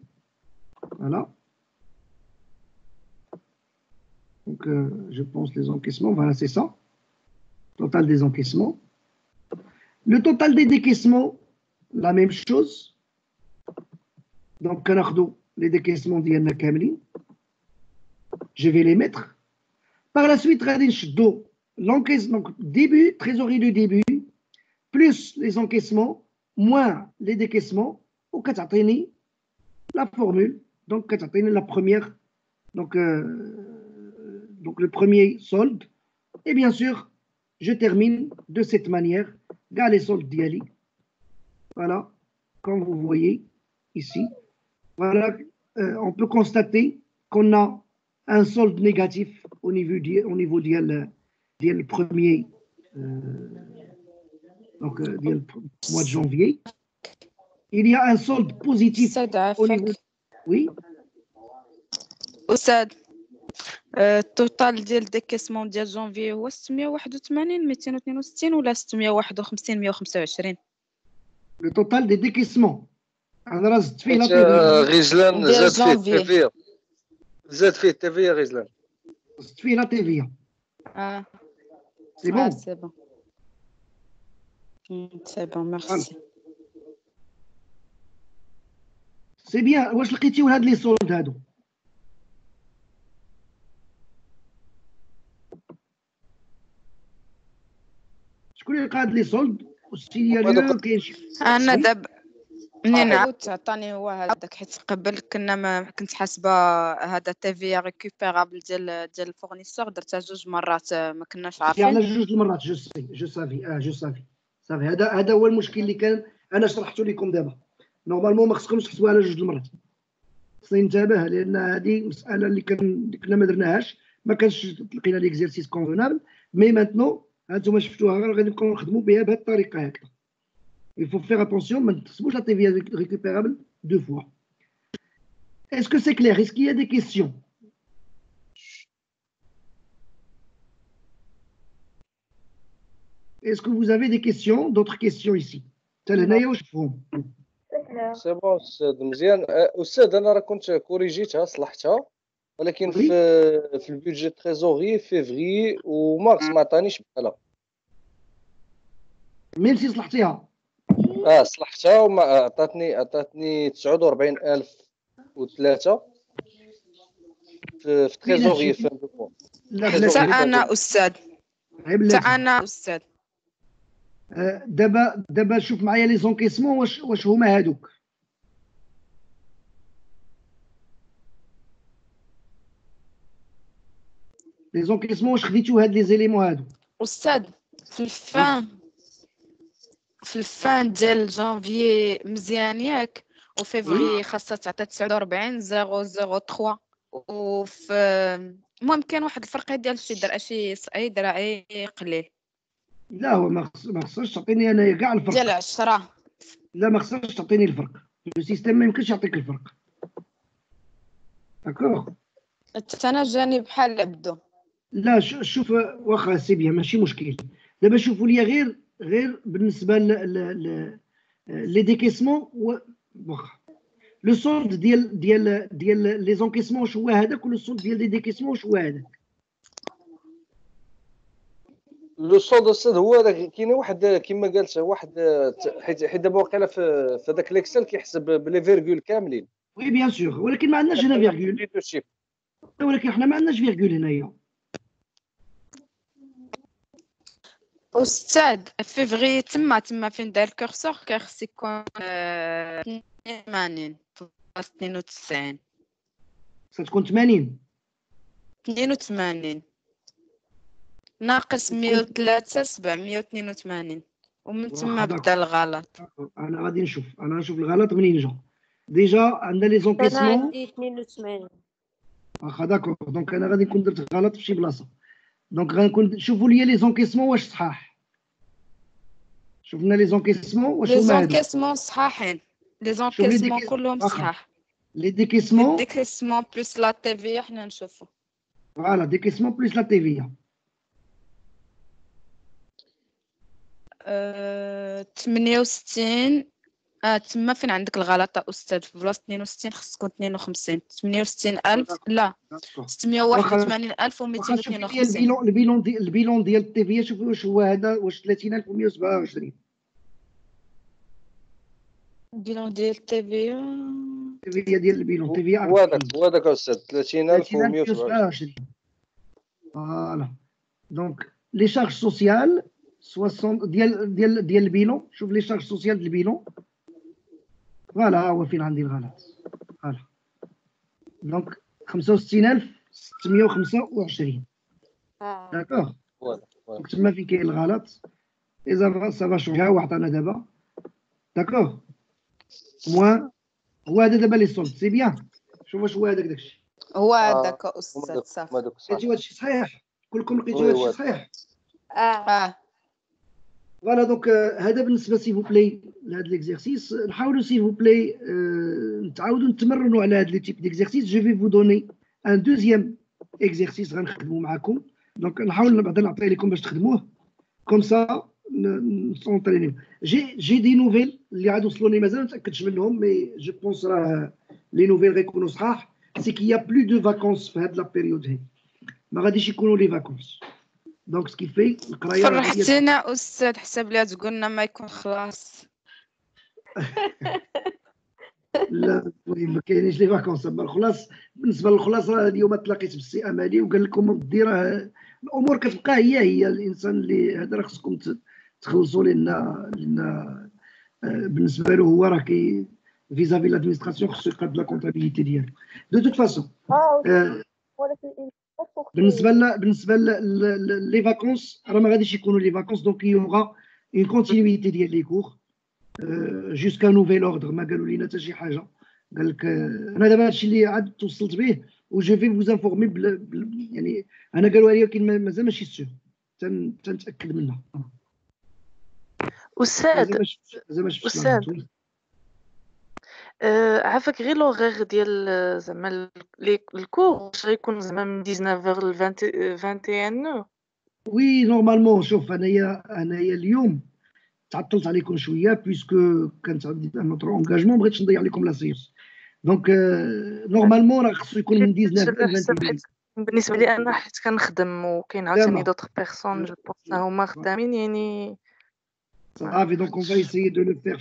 Voilà. Donc je pense les encaissements, voilà c'est ça. Total des encaissements. Le total des décaissements, la même chose. Donc les décaissements d'Yanna Kamlin, je vais les mettre. Par la suite, l'encaissement, donc début, trésorerie de début, plus les encaissements, moins les décaissements, au Katatini, la formule, donc Katatini, la première, donc le premier solde. Et bien sûr, je termine de cette manière, gars les soldes d'Yali. Voilà, comme vous voyez ici. Voilà, on peut constater qu'on a un solde négatif au niveau du premier mois de janvier. Il y a un solde positif au niveau. Oui.
أستاذ التوتال ديال ديكيسمون ديال جونفي هو 681 262 ولا 651 125؟
Le total des décaissements. أنا زدت فيه لا
غزلان زاد فيه التيفيا غزلان.
زدت فيه لا تيفيا. سي بون.
سي بون. سي بون ميرسي.
سي بيان. واش لقيتيو هاد لي سولد هادو؟ شكون اللي لقى هاد لي سولد؟ والسينياليو كاين شي.
أنا دابا منين عاودت عطاني هو هذاك، حيت قبل كنا ما كنت حاسبه هذا تيفيا ريكوبيرابل ديال الفورنيسور، درتها 2 مرات ما كناش عارفين.
على 2 مرات جو صافي هذا هو المشكل اللي كان انا شرحته لكم دابا. نورمالمون ما خصكمش تحسبوها على 2 مرات، خصني ننتبه لان هذه مساله اللي كنا ما درناهاش، ما كانش لقينا ليكزيرسيس كونفونابل. مي مانتنو هانتوما شفتوها غادي نبقاو نخدموا بها بهذه الطريقه هكذا. Il faut faire attention, mais ne la TVA récupérable 2 fois. Est-ce que c'est clair? Est-ce qu'il y a des questions? Est-ce que vous avez des questions, d'autres questions ici?
سي بون استاذ مزيان. استاذ انا راه كنت كوريجيتها صلحتها، ولكن في البيدجي تريزوري فيفري ومارس ما عطانيش بحالها.
ميم سي صلحتيها.
صلحتها وما عطاتني 49003 في تريزوري في الدوكو.
أنا أستاذ
دابا شوف معايا لي زونكيسمون واش هما هادوك. لي زونكيسمون واش خديتو هاد لي زيليمون هادو؟
أستاذ في الفان ديال جانفيي مزيان ياك، وفيفري خاصها تعطي 49003 وفي المهم كان واحد الفرق ديال شي درعه شي درعي قليل.
لا هو ما خصهاش تعطيني انايا كاع الفرق
ديال 10.
لا ما خصهاش تعطيني الفرق، السيستم ما يمكنش يعطيك الفرق. داكوغ.
التناجاني بحال عبدو.
لا شوف واخا سي بيان ماشي مشكل. دابا شوفوا لي غير بالنسبه لي ديكيسمون واخا لو سولد ديال لي زونكيسمون واش هو هذاك ولا السولد ديال لي ديكيسمون واش هو هذاك؟
لو سولد استاذ هو هذاك. كاين واحد كما قالت واحد حيت دابا واقيلا في هذاك الاكسل كيحسب بلي فيرغول كاملين.
وي بيان سور ولكن ما عندناش هنا فيرغول. ولكن حنا ما عندناش فيرغول هنايا.
أستاذ فيفري تما فين داير الكورسور كيخص يكون 80 بلاص 92.
ستكون 80
82 ناقص 103 782 ومن تما بدا الغلط.
انا غادي نشوف الغلط منين جا. ديجا عندنا لي
انا
زونكيسمون
عندي 82.
واخا داكور. دونك انا غادي نكون درت غلط في شي بلاصه. دونك غنكون شوفوا لي لي زونكيسمون واش صحاح. شوفنا لي زونكيسمون واش
لي
هما هادو.
زونكيسمون صحاحين. لي زونكيسمون كلهم صحاح.
لي ديكيسمون
ديكريسمون بلس لا تي في حنا نشوفو.
فوالا ديكيسمون بلس لا تي في
68. تما فين عندك الغلطة أستاذ في بلاصة 62 خص تكون 52. 68000 لا 681252.
البيلون ديال التي في شوفوا واش هو هذا واش 30127.
البيلون ديال التي في
ديال البيلون تي في
هو هذاك استاذ 30127.
فوالا دونك لي شارج سوسيال 60 ديال البيلون. شوف لي شارج سوسيال ديال البيلون. فوالا هو فين عندي الغلط. فوالا دونك 65625. داكوغ. دونك تما فين كاين الغلط. اذا سافا شونجي وعطانا دابا. داكوغ موان هو هذا دابا لي سولد سي بيان. شوف واش هو هذاك داكشي.
هو هذاك أستاذ صافي.
لقيتو هادشي صحيح كلكم لقيتو هادشي صحيح. فوالا دونك هذا بالنسبه سي فو بلاي لهاد ليكزيرسيس. نحاولوا سي فو بلاي نتعاودوا نتمرنوا على هاد لي تيب ديكزيرسيس. جو في فو دوني ان دوزيام اكزيرسيس غنخدموا معاكم. دونك نحاول بعدا نعطيه لكم باش تخدموه كوم سا نسونطرينيو. جي دي نوفيل اللي عاد وصلوني مازال ما متاكدش منهم مي جو بونس راه لي نوفيل غيكونوا صحاح. سي كي يا بلو دو فاكونس في هاد لا بيريود هادي ما غاديش يكونوا لي فاكونس. دونك سكيفي القرايه
فرحتينا أستاذ. حسب لي تقولنا ما يكون خلاص.
لا ما كاينينش لي فاكونس. الخلاص بالنسبه للخلاص راه اليوم تلاقيت بالسي امالي وقال لكم ودي راه الامور كتبقى هي الانسان اللي هذا راه خصكم تخلصوا لنا بالنسبه له هو راه كي فيزافي لادمينستراسيون خصو يقاد لا كونطابيليتي ديالو دو توت فاسون. بالنسبه لي فاكونس راه ما غاديش يكونوا لي فاكونس. دونك يوغا اون كونتينيتي ديال لي كور جوسكا نوفيل اوردر. ما قالوا لينا حتى شي حاجه. قال لك انا دابا هادشي اللي عاد توصلت به و جو في فوز انفورمي يعني انا قالوا لي ولكن مازال ماشي سيغ تنتاكد منها.
أستاذ عافاك غير لوغيغ ديال زعما الكور واش غيكون زعما من 19 ل 21.
وي نورمالمون. شوف انايا اليوم تعطلت عليكم شويه بيسكو كانت عندي نوتر اونغاجمون بغيتش نضيع لكم لا سيونس. دونك نورمالمون راه خصو يكون من 19 ل 21.
بالنسبه لي انا حيت كنخدم وكاين عاوتاني دوطخ بيرسون جو بونس هما خدامين يعني
صافي. دونك اون فا ايسيي دو لو فير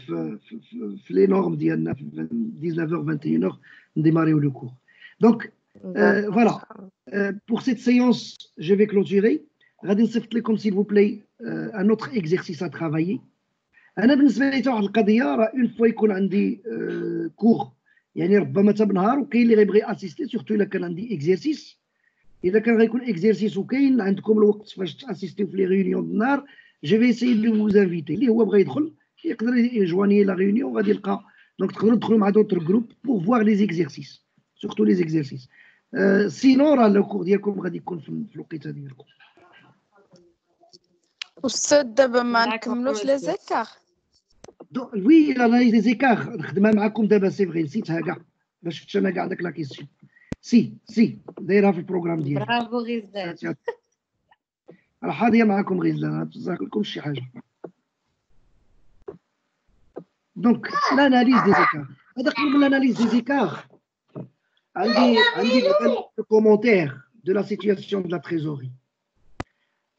في لي نورم ديالنا في 19 21 نديماريو لو كور. دونك فوالا بور سيت سيونس جو في كلوتيري. غادي نصيفط لكم سيل فو بلاي ان اوتر اكزيرسيس ا ترافايي. انا بالنسبه لي حتى واحد القضيه راه اون فوا يكون عندي كور يعني ربما حتى بنهار وكاين اللي غيبغي اسيستي سورتو الا كان عندي اكزيرسيس. اذا كان غيكون اكزيرسيس وكاين عندكم الوقت باش تاسيستيو في لي ريونيون النهار جو في اسيي دو فوز انفيتي. اللي هو بغى يدخل يقدر يجواني لا ريونيون غادي يلقى. دونك تقدروا تدخلوا مع دوطر جروب بور فوار لي زيكزيرسيس سورتو لي زيكزيرسيس. سينو راه لو كور ديالكم غادي يكون في الوقيته ديالكم.
أستاذ دابا ما نكملوش لي زيكار.
وي لا لي زيكار نخدمها معكم دابا سي فغي نسيتها كاع باش شفت انا كاع داك لا كيسيون. سي دايرها في البروغرام ديالي.
برافو غزال.
راه حاضيه معكم غزال، ما تزعق لكمش شي حاجه. دونك l'analyse des écarts. هذا قبل من l'analyse des écarts. عندي le commentaire de la situation de la trésorerie.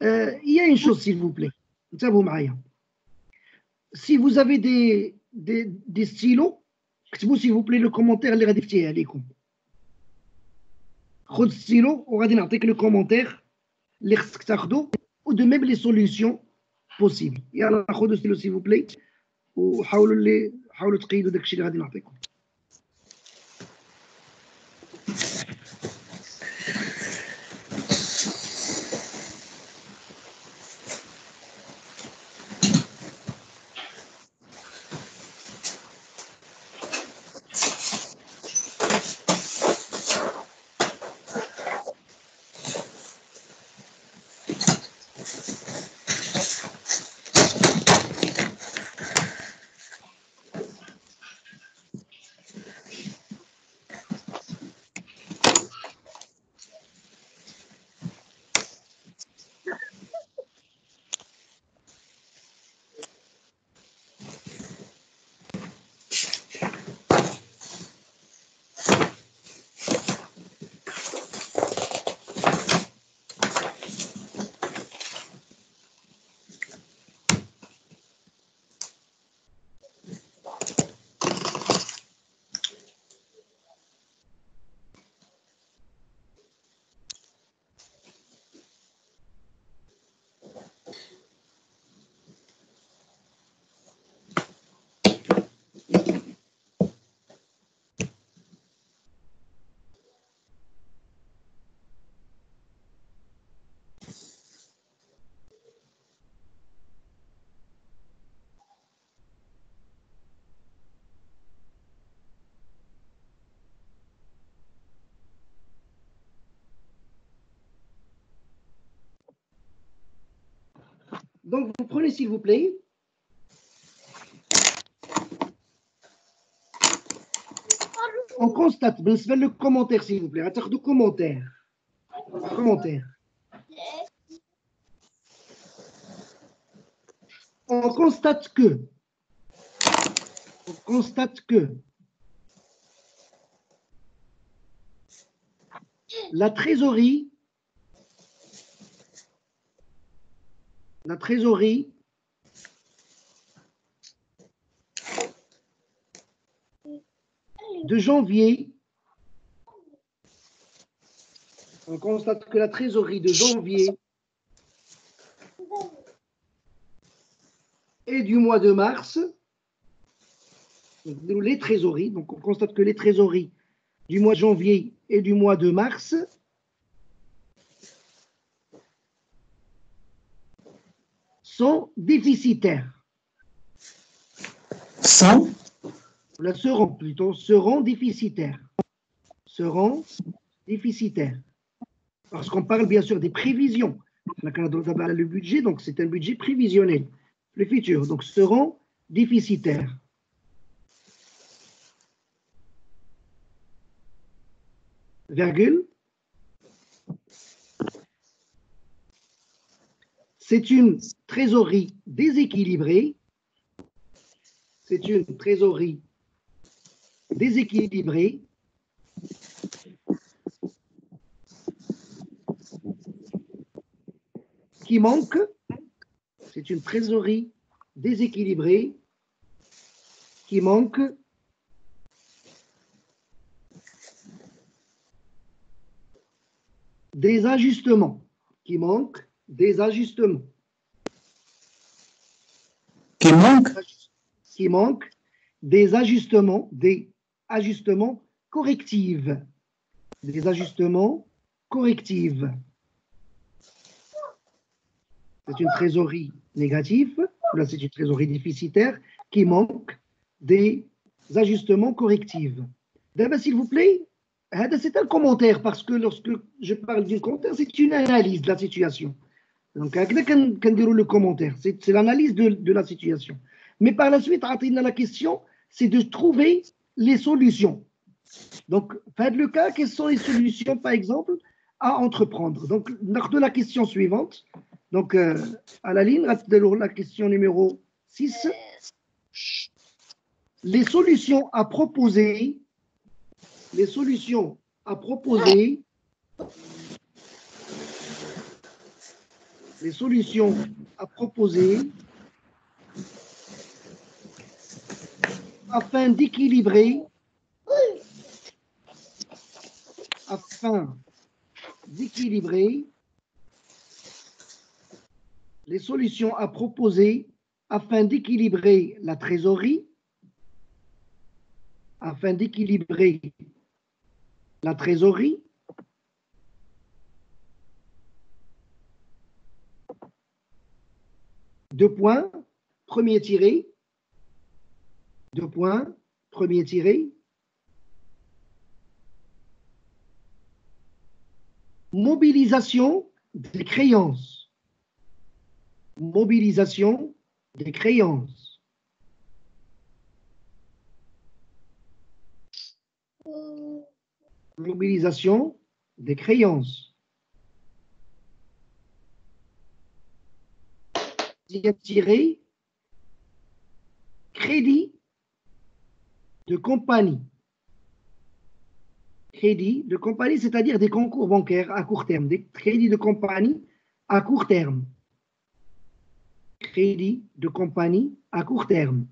Il y a une chose s'il vous plaît. انتبهوا معايا. Si vous avez des stylos, اكتبوا s'il vous plaît le commentaire اللي غادي نفتيه عليكم. خذ ستيلو وغادي نعطيك لو كومونتير اللي خصك تاخذو و دو ميم لي سوليوشن بوسيبل. يلا خذوا ستيلو سي فو بلاي حاولوا تقيدوا داكشي اللي غادي نعطيكم. Donc, vous prenez, s'il vous plaît, on constate, le commentaire, s'il vous plaît, attends, de commentaire. On constate que la trésorerie de janvier, on constate que la trésorerie de janvier et du mois de mars, les trésoreries, donc on constate que les trésoreries du mois de janvier et du mois de mars sont déficitaires. Seront déficitaires. Parce qu'on parle bien sûr des prévisions. Le budget, donc c'est un budget prévisionnel. Le futur, donc seront déficitaires. Virgule. C'est une trésorerie déséquilibrée. Qui manque. C'est une trésorerie déséquilibrée qui manque des ajustements. Qui manque des ajustements correctifs. C'est une trésorerie négative, là c'est une trésorerie déficitaire qui manque des ajustements correctifs. D'abord, s'il vous plaît, c'est un commentaire parce que lorsque je parle d'un commentaire, c'est une analyse de la situation. Donc, le commentaire, c'est l'analyse de la situation. Mais par la suite, la question, c'est de trouver les solutions. Donc, faites le cas, quelles sont les solutions, par exemple, à entreprendre? Donc, de la question suivante. Donc, à la ligne, la question numéro 6. Les solutions à proposer, les solutions à proposer, les solutions à proposer afin d'équilibrer les solutions à proposer afin d'équilibrer la trésorerie, deux points, premier tiré, mobilisation des créances, mobilisation des créances. Mobilisation des créances. Tiré, crédit de compagnie. Crédit de compagnie, c'est-à-dire des concours bancaires à court terme, des crédits de compagnie à court terme. Crédit de compagnie à court terme.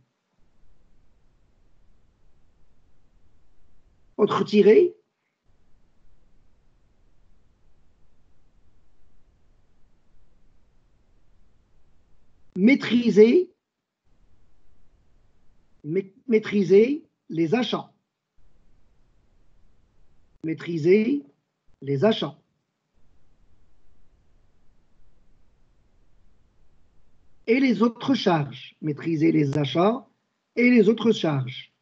Autre tiré, maîtriser les achats. Maîtriser les achats. Et les autres charges. Maîtriser les achats et les autres charges.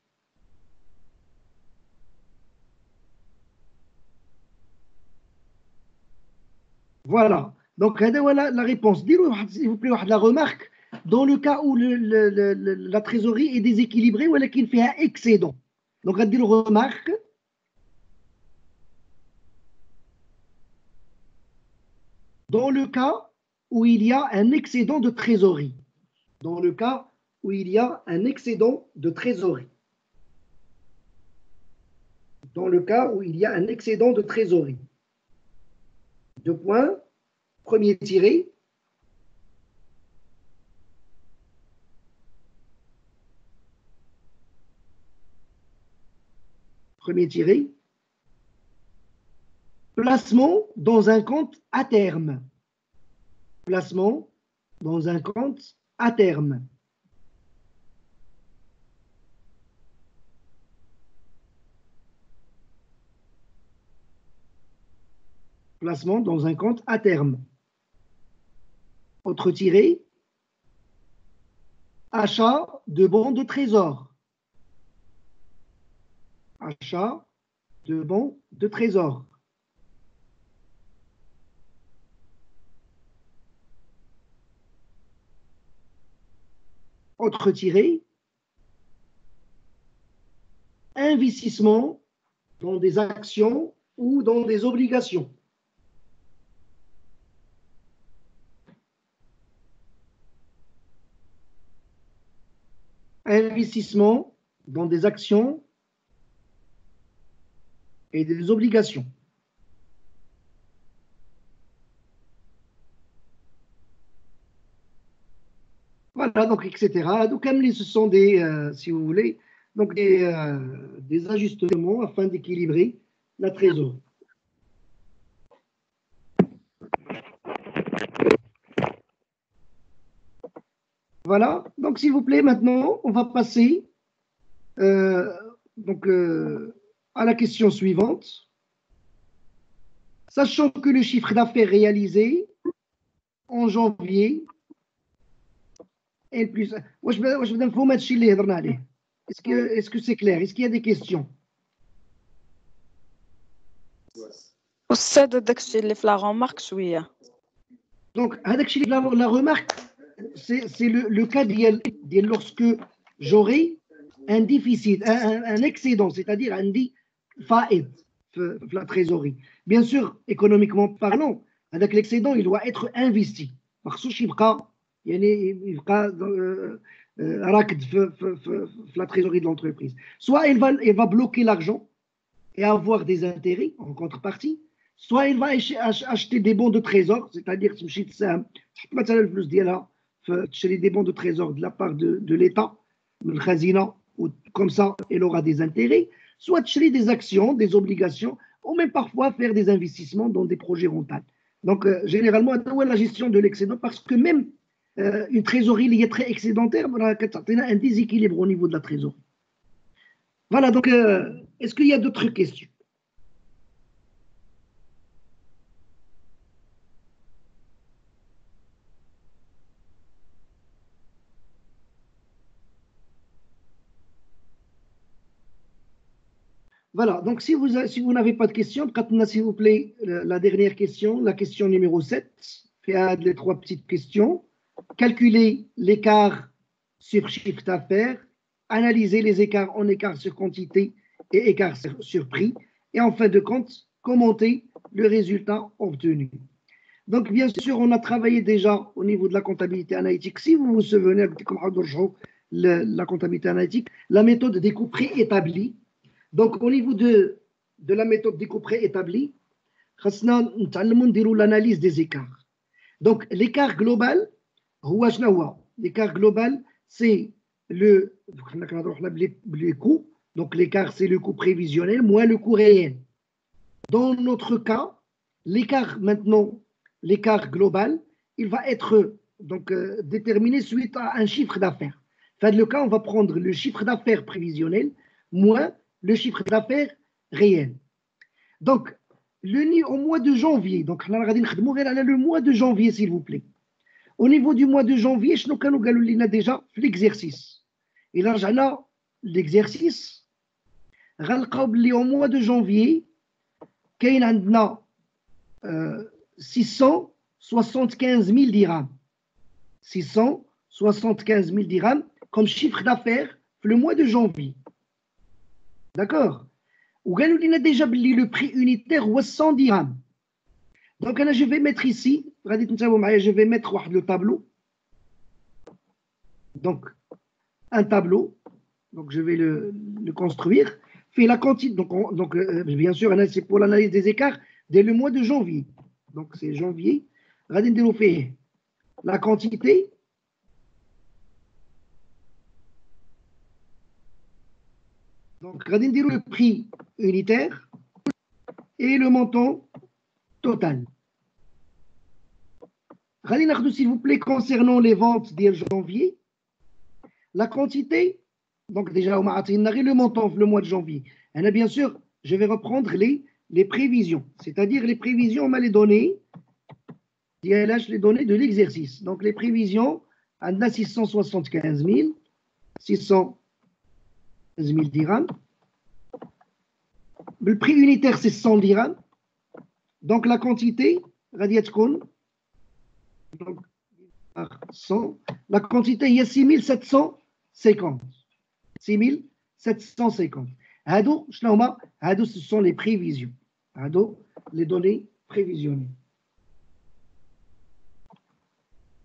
Voilà. Donc, voilà la réponse. Dis-nous, s'il vous plaît, la remarque, dans le cas où la trésorerie est déséquilibrée ou qu'il fait un excédent. Donc, on va dire remarque. Dans le cas où il y a un excédent de trésorerie. Dans le cas où il y a un excédent de trésorerie. Dans le cas où il y a un excédent de trésorerie. Deux points. Premier tiré. Premier tiré. Placement dans un compte à terme. Placement dans un compte à terme. Placement dans un compte à terme. Autre tiré. Achat de bons de trésor. Achat de bons de trésor. Autre tiré. Investissement dans des actions ou dans des obligations. Investissement dans des actions et des obligations. Voilà, donc, etc. Donc, ce sont des, si vous voulez, donc des ajustements afin d'équilibrer la trésorerie. Voilà, donc s'il vous plaît, maintenant, on va passer à la question suivante. Sachant que le chiffre d'affaires réalisé en janvier est plus... Est-ce que c'est clair? Est-ce qu'il y a des questions?
أستاذ داكشي اللي في لا غومارك شوية.
Donc, la remarque, c'est le cas lorsque j'aurai un déficit, un excédent, c'est-à-dire faïd la trésorerie. Bien sûr, économiquement parlant, avec l'excédent, il doit être investi. مخصوش يبقى راكد في la trésorerie de l'entreprise. Soit il va bloquer l'argent et avoir des intérêts en contrepartie, soit il va acheter des bons de trésor, c'est-à-dire تمشي تساهم تحط مثلا الفلوس ديالها تشري des bons de trésor de la part de l'État, من الخزينة, comme ça il aura des intérêts, soit تشري des actions, des obligations, ou même parfois faire des investissements dans des projets rentables. Donc généralement la gestion de l'excédent, parce que même une trésorerie qui est très excédentaire, un déséquilibre au niveau de la trésorerie. Voilà, donc est-ce qu'il y a d'autres questions? Voilà, donc si vous n'avez pas de questions, s'il vous plaît, la dernière question, la question numéro 7, fait les 3 petites questions. Calculer l'écart sur chiffre d'affaires, analyser les écarts en écart sur quantité et écart sur prix, et en fin de compte, commenter le résultat obtenu. Donc, bien sûr, on a travaillé déjà au niveau de la comptabilité analytique. Si vous vous souvenez, la comptabilité analytique, la méthode des coûts préétablis. Donc, au niveau de la méthode des coûts préétablis, on a l'analyse des écarts. Donc, l'écart global, l'écart global, c'est les coûts. Donc, l'écart, c'est le coût prévisionnel moins le coût réel. Dans notre cas, l'écart maintenant, l'écart global, il va être donc, déterminé suite à un chiffre d'affaires. Dans le cas, on va prendre le chiffre d'affaires prévisionnel moins le chiffre d'affaires réel. Donc, au mois de janvier, donc le mois de janvier, s'il vous plaît. Au niveau du mois de janvier, nous avons déjà l'exercice. Et là, l'exercice, au mois de janvier, il y a 675 000 dirhams. 675 000 dirhams comme chiffre d'affaires le mois de janvier. D'accord? Ou on a déjà le prix unitaire 100 dirhams. Donc je vais mettre ici, je vais mettre le tableau. Donc un tableau, donc je vais le construire. Fait la quantité, donc bien sûr c'est pour l'analyse des écarts dès le mois de janvier. Donc c'est janvier. La quantité. Donc, le prix unitaire et le montant total. S'il vous plaît, concernant les ventes de janvier, la quantité, donc déjà, on a le montant le mois de janvier. Et bien sûr, je vais reprendre les prévisions, c'est-à-dire les prévisions, on m'a les données, les données de l'exercice. Donc, les prévisions, on a 675 000, 000 dirhams. Le prix unitaire, c'est 100 dirhams. Donc, la quantité, donc, 100, la quantité, il y a 6750. 6750. Ce sont les prévisions. Les données prévisionnelles.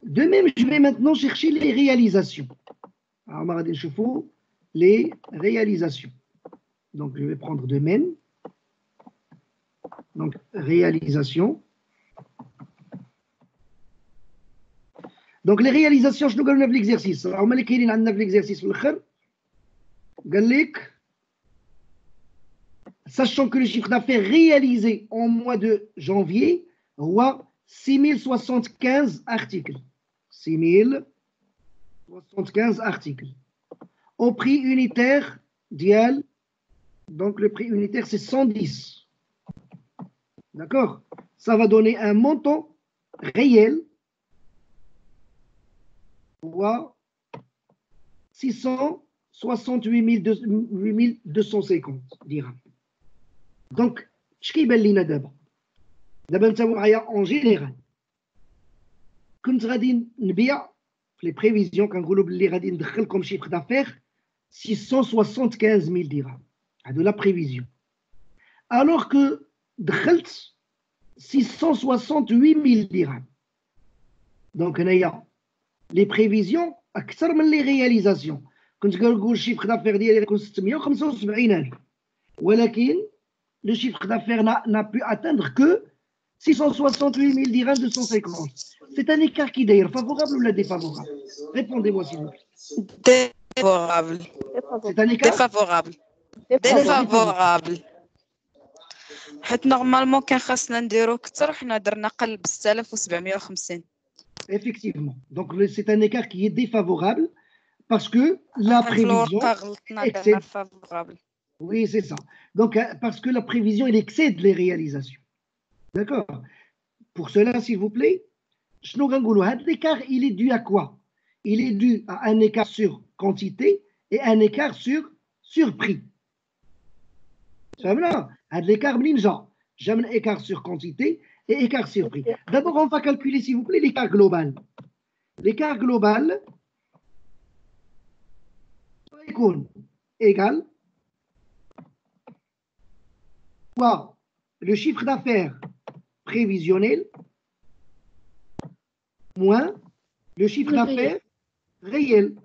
De même, je vais maintenant chercher les réalisations. Alors, on va regarder les réalisations. Donc, je vais prendre de même. Donc, réalisation. Donc, les réalisations, je nous donne l'exercice. Alors, on a l'exercice. Sachant que le chiffre d'affaires réalisé en mois de janvier, est 6075 articles. 6075 articles. Au prix unitaire, dial, donc le prix unitaire, c'est 110. D'accord? Ça va donner un montant réel, soit 668 250 dirhams. Donc, ce qui est bien d'abord. D'abord, en général, quand غادي نبيع les prévisions, quand غادي ندخل comme chiffre d'affaires 675 000 dirhams. C'est la prévision. alors que دخلت 668 000 dirhams. Donc, les prévisions أكثر من les réalisations. كنت كنقول الشيفر دافير ديالي يكون 675,000 ولكن le chiffre d'affaires n'a pu atteindre que 668 000 dirhams 250. C'est un écart qui d'ailleurs favorable ou défavorable? Répondez-moi s'il vous plaît.
Défavorable.
C'est un écart
défavorable. défavorable. حيت نورمالمون كان خاصنا نديرو اكثر حنا درنا قل ب 6750.
Effectivement. Donc c'est un écart qui est défavorable parce que la prévision excède. Oui, c'est ça. Donc parce que la prévision elle excède les réalisations. D'accord. Pour cela, s'il vous plaît, l'écart il est dû à quoi? Il est dû à un écart sur quantité et un écart sur prix. L'écart j'ai un écart sur quantité et écart sur prix. D'abord, on va calculer, s'il vous plaît, l'écart global. L'écart global est égal à le chiffre d'affaires prévisionnel moins le chiffre d'affaires réel.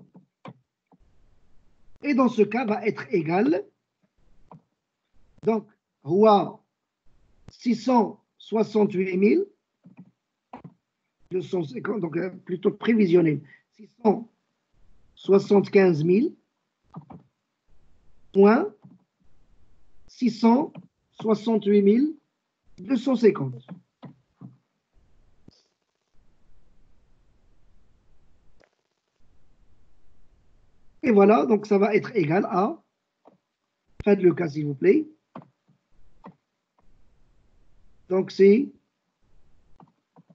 Et dans ce cas, va être égal. Donc, 668 250, donc plutôt prévisionnel, 675 000 moins 668 250. Et voilà, donc ça va être égal à, faites le cas s'il vous plaît. Donc c'est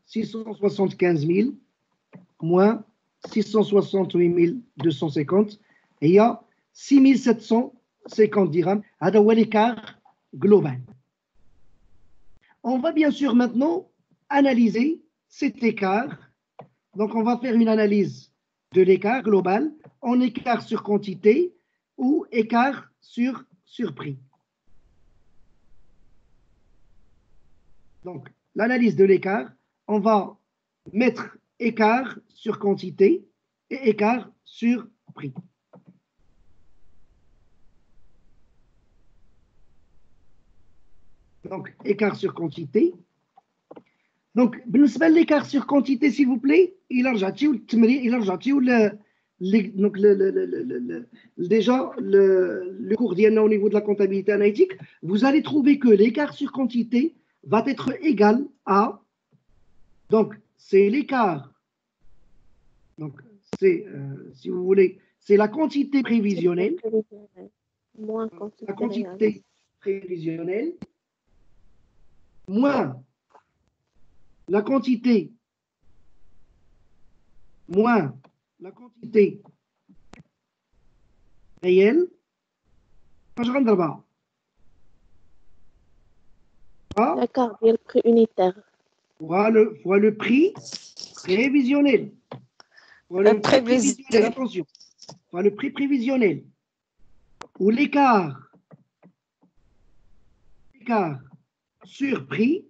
675 000 moins 668 250 et il y a 6 750 dirhams. C'est l'écart global. On va bien sûr maintenant analyser cet écart. Donc on va faire une analyse de l'écart global en écart sur quantité ou écart sur prix. Donc, l'analyse de l'écart, on va mettre écart sur quantité et écart sur prix. Donc, écart sur quantité. Donc, l'écart sur quantité, s'il vous plaît, déjà, le cours d'IANA au niveau de la comptabilité analytique, vous allez trouver que l'écart sur quantité va être égal à, donc c'est l'écart, donc c'est, si vous voulez, c'est la quantité prévisionnelle,
moins
la quantité prévisionnelle, moins la quantité, moins la quantité réelle, je rentre là-bas.
D'accord, il y a le prix unitaire.
Voilà le prix prévisionnel. Voilà le prix prévisionnel, attention. Voilà le prix prévisionnel. Ou l'écart sur prix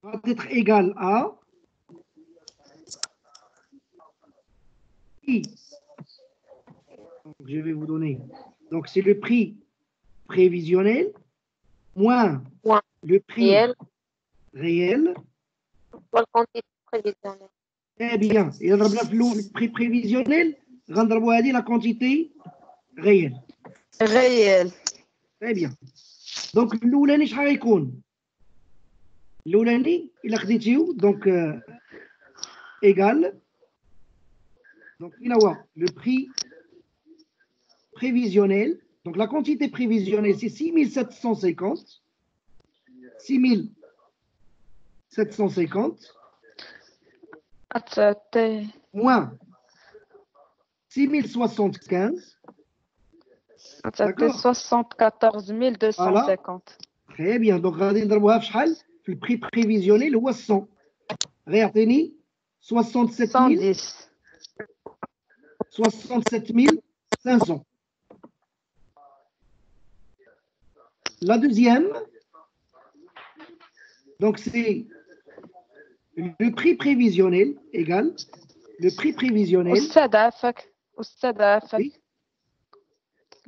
va être égal à prix. Donc, je vais vous donner. Donc, c'est le prix prévisionnel moins le prix réel.
La quantité prévisionnelle.
Très bien. Et le prix prévisionnel, la quantité réelle.
Réel.
Très bien. Donc, l'oulani, شحال غيكون؟ l'oulani, il a خديتيو donc égal. Donc, il a le prix prévisionnel. Donc, la quantité prévisionnelle, c'est 6 750. 6 750. Moins 6 075.
D'accord. 74 250. Voilà.
Très bien. Donc, le prix prévisionnel, هو 100. Regardez, 67 500. La deuxième, donc c'est le prix prévisionnel égal le prix prévisionnel.
أستاذ عافاك
Oui.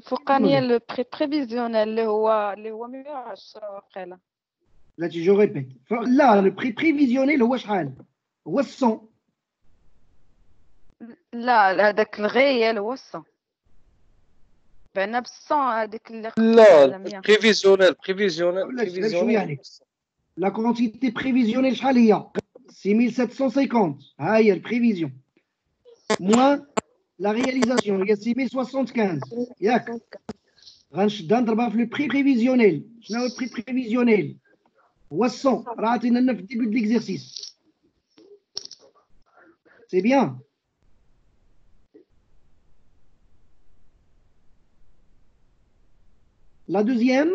فوقانية لو بري بريفيزيونيل اللي هو 110 وقيلا.
Là, je répète. Là, le prix prévisionnel هو شحال؟ هو 100.
لا هذاك الغيال هو 100 بعنا ب 100 هذيك اللي
لا بريفيزيونيل
يعني la quantité prévisionnelle شحال هي 6750 ها هي البريفيزيون moins la réalisation هي 6075 ياك غنشدها نضربها في لو بري بريفيزيونيل. شنو هو البري بريفيزيونيل؟ هو 100 راه عطينا لنا في الديبي د ليكزيرسيس. سي بيان. La deuxième,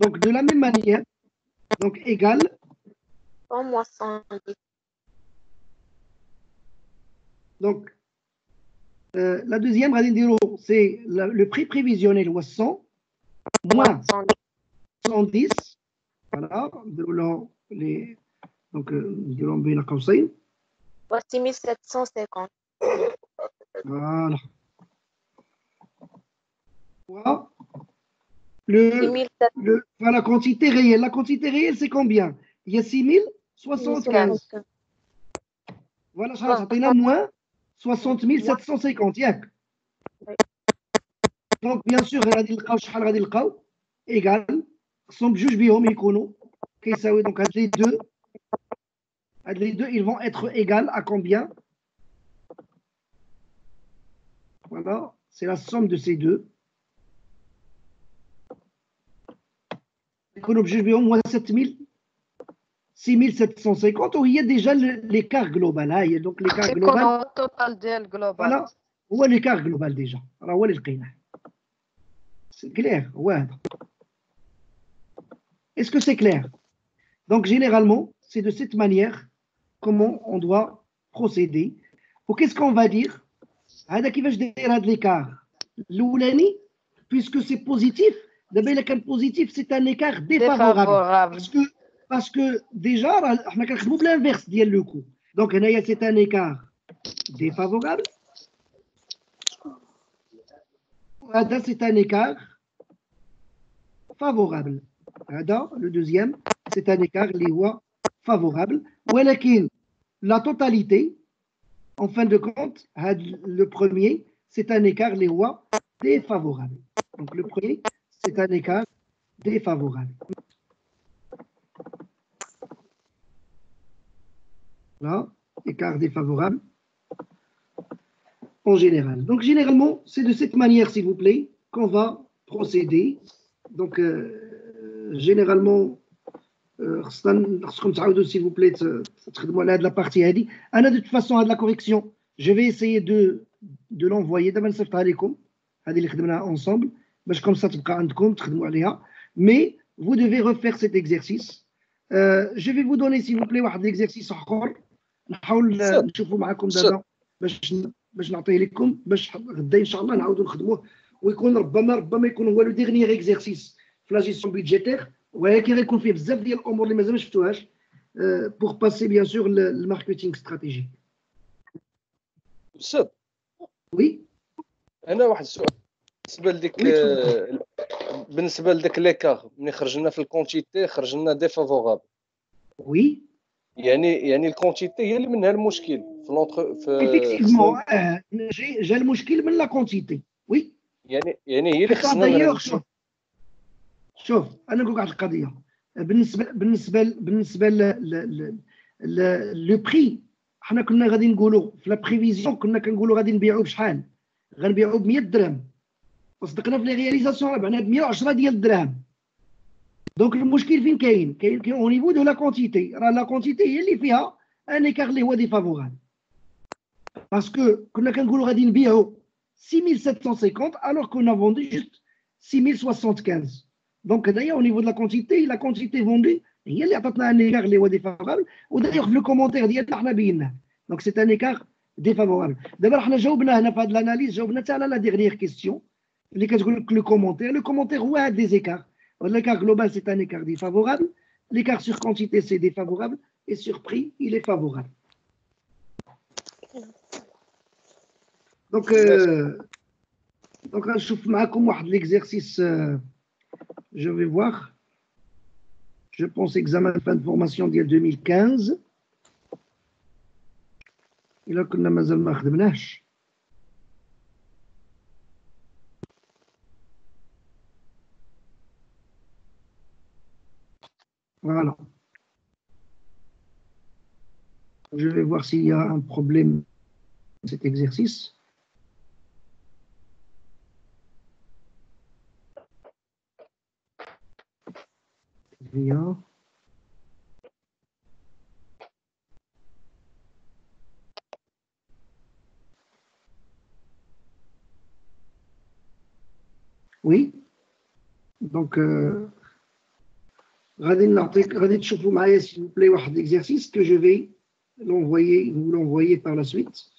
donc de la même manière, donc égale.
Pour moi, 110.
Donc, la deuxième, c'est le prix prévisionnel, 100, moins 110. Voilà, donc,
voici 1750.
Voilà. La quantité réelle. La quantité réelle, c'est combien? Il y a 6075. Voilà, ça a moins 60 750. Donc, bien sûr, égal. Donc, les deux, ils vont être égales à combien? Voilà, c'est la somme de ces deux. Moins 6750 où il y a déjà l'écart global. Donc l'écart global. Voilà, où est l'écart global déjà? Alors où est le qina? C'est clair? Ouais. Est-ce que c'est clair? Donc généralement, c'est de cette manière comment on doit procéder. Ou qu'est-ce qu'on va dire? هذا كيفاش داير هذا l'écart الأولاني puisque c'est positif. D'abord, le cas positif, c'est un écart défavorable. Parce que déjà, on a l'inverse du coup. Donc, c'est un écart défavorable. C'est un écart favorable. Le deuxième, c'est un écart favorable. La totalité, en fin de compte, le premier, c'est un écart défavorable. Donc, le premier, c'est un écart défavorable. Là, écart défavorable en général. Donc, généralement, c'est de cette manière, s'il vous plaît, qu'on va procéder. Donc, généralement, s'il vous plaît, la partie de toute façon, à la correction, je vais essayer de l'envoyer ensemble. Comme ça, mais vous devez refaire cet exercice. Je vais vous donner, s'il vous plaît, un exercice نحاول نشوفوا معكم دابا باش نعطيه لكم باش غدا ان شاء الله نعاودوا نخدموه ويكون ربما يكون هو لو ديرنيير اكزرسيس في لا جيستيون بيدجيتير ولكن غيكون فيه بزاف ديال الامور اللي مازال ما شفتوهاش بور باسي بيان سور الماركتينغ استراتيجي.
استاذ
وي
انا واحد السؤال بالنسبه لذاك ليكار ملي خرج لنا في الكونتيتي خرج لنا ديفافورابل.
وي
يعني الكونتيتي هي اللي منها المشكل في لونتر
effectivement جا المشكل من لا كونتيتي. وي
يعني هي اللي خصنا
شوف انا نقول واحد القضيه بالنسبه لو بري حنا كنا غادي نقولوا في لا بريفيزيون كنا كنقولوا غادي نبيعوا بشحال غنبيعوا ب 100 درهم وصدقنا في لي رياليزاسيون ربحنا ب 110 ديال الدراهم. دونك المشكل فين كاين او نيفو دو لا كونتيتي راه لا كونتيتي هي اللي فيها ان ايكار اللي هو ديفافورابل باسكو كنا كنقولوا غادي نبيعوا 6750 alors qu'on a vendu juste 6075. دونك هنايا او نيفو دو لا كونتيتي فوندي هي اللي عطاتنا ان ايكار اللي هو ديفافورابل ودايوغ في لو كومونتير ديالنا حنا بيناه. دونك سي ان ايكار ديفافورابل. دابا حنا جاوبنا هنا في هاد الاناليز جاوبنا حتى على لا ديغنيير كيستيون اللي كتقول لك لو كومونتير هو هاد لي زيكار L'écart global, c'est un écart défavorable. L'écart sur quantité, c'est défavorable. Et sur prix, il est favorable. Donc, je vais l'exercice, je vais voir. Je pense examen de fin de formation ديال 2015. إلا كنا مازال ما خدمناش. Voilà. Je vais voir s'il y a un problème dans cet exercice. Bien. Oui. Donc, غادي تشوفوا معايا s'il vous plaît واحد exercice que je vais l'envoyer, vous l'envoyer par la suite.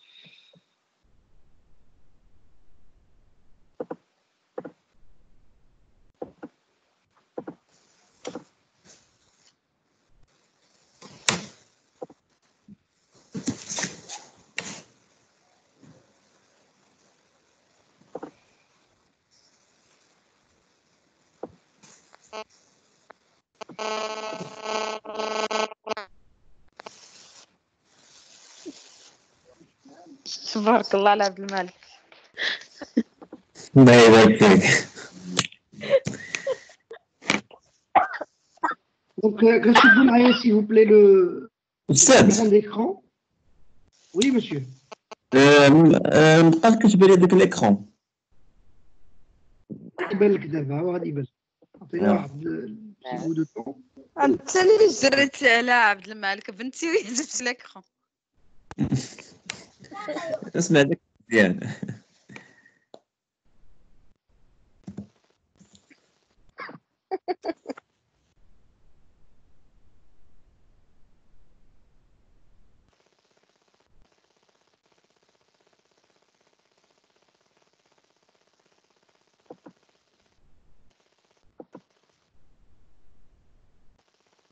تبارك الله على عبد الملك.
الله يبارك فيك.
Donc, كتشوفوا معايا s'il vous plaît le
أستاذ
l'écran d'écran. Oui, monsieur.
بقات كتبان لي داك الإكرون.
يبان لك دابا غادي يبان. عطينا واحد petit bout de temps.
انت اللي جريتي على عبد الملك بنتي وجبت لك خو.
اسمع داك مزيان.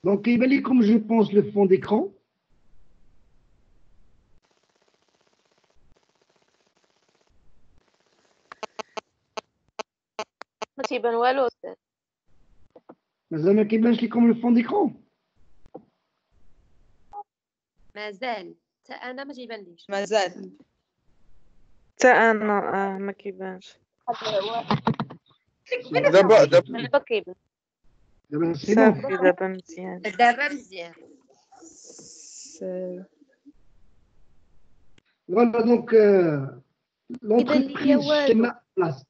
Donc, il va lire comme je pense le fond d'écran.
ما تيبان والو أستاذ.
مازال ما كيبانش لكم le fond d'écran.
مازال حتى انا ما تيبانليش.
مازال.
حتى انا ما كيبانش.
دابا
دابا كيبان.
دابا سي بون.
صافي دابا مزيان.
دابا مزيان.
Voilà, donc l'entreprise schéma place.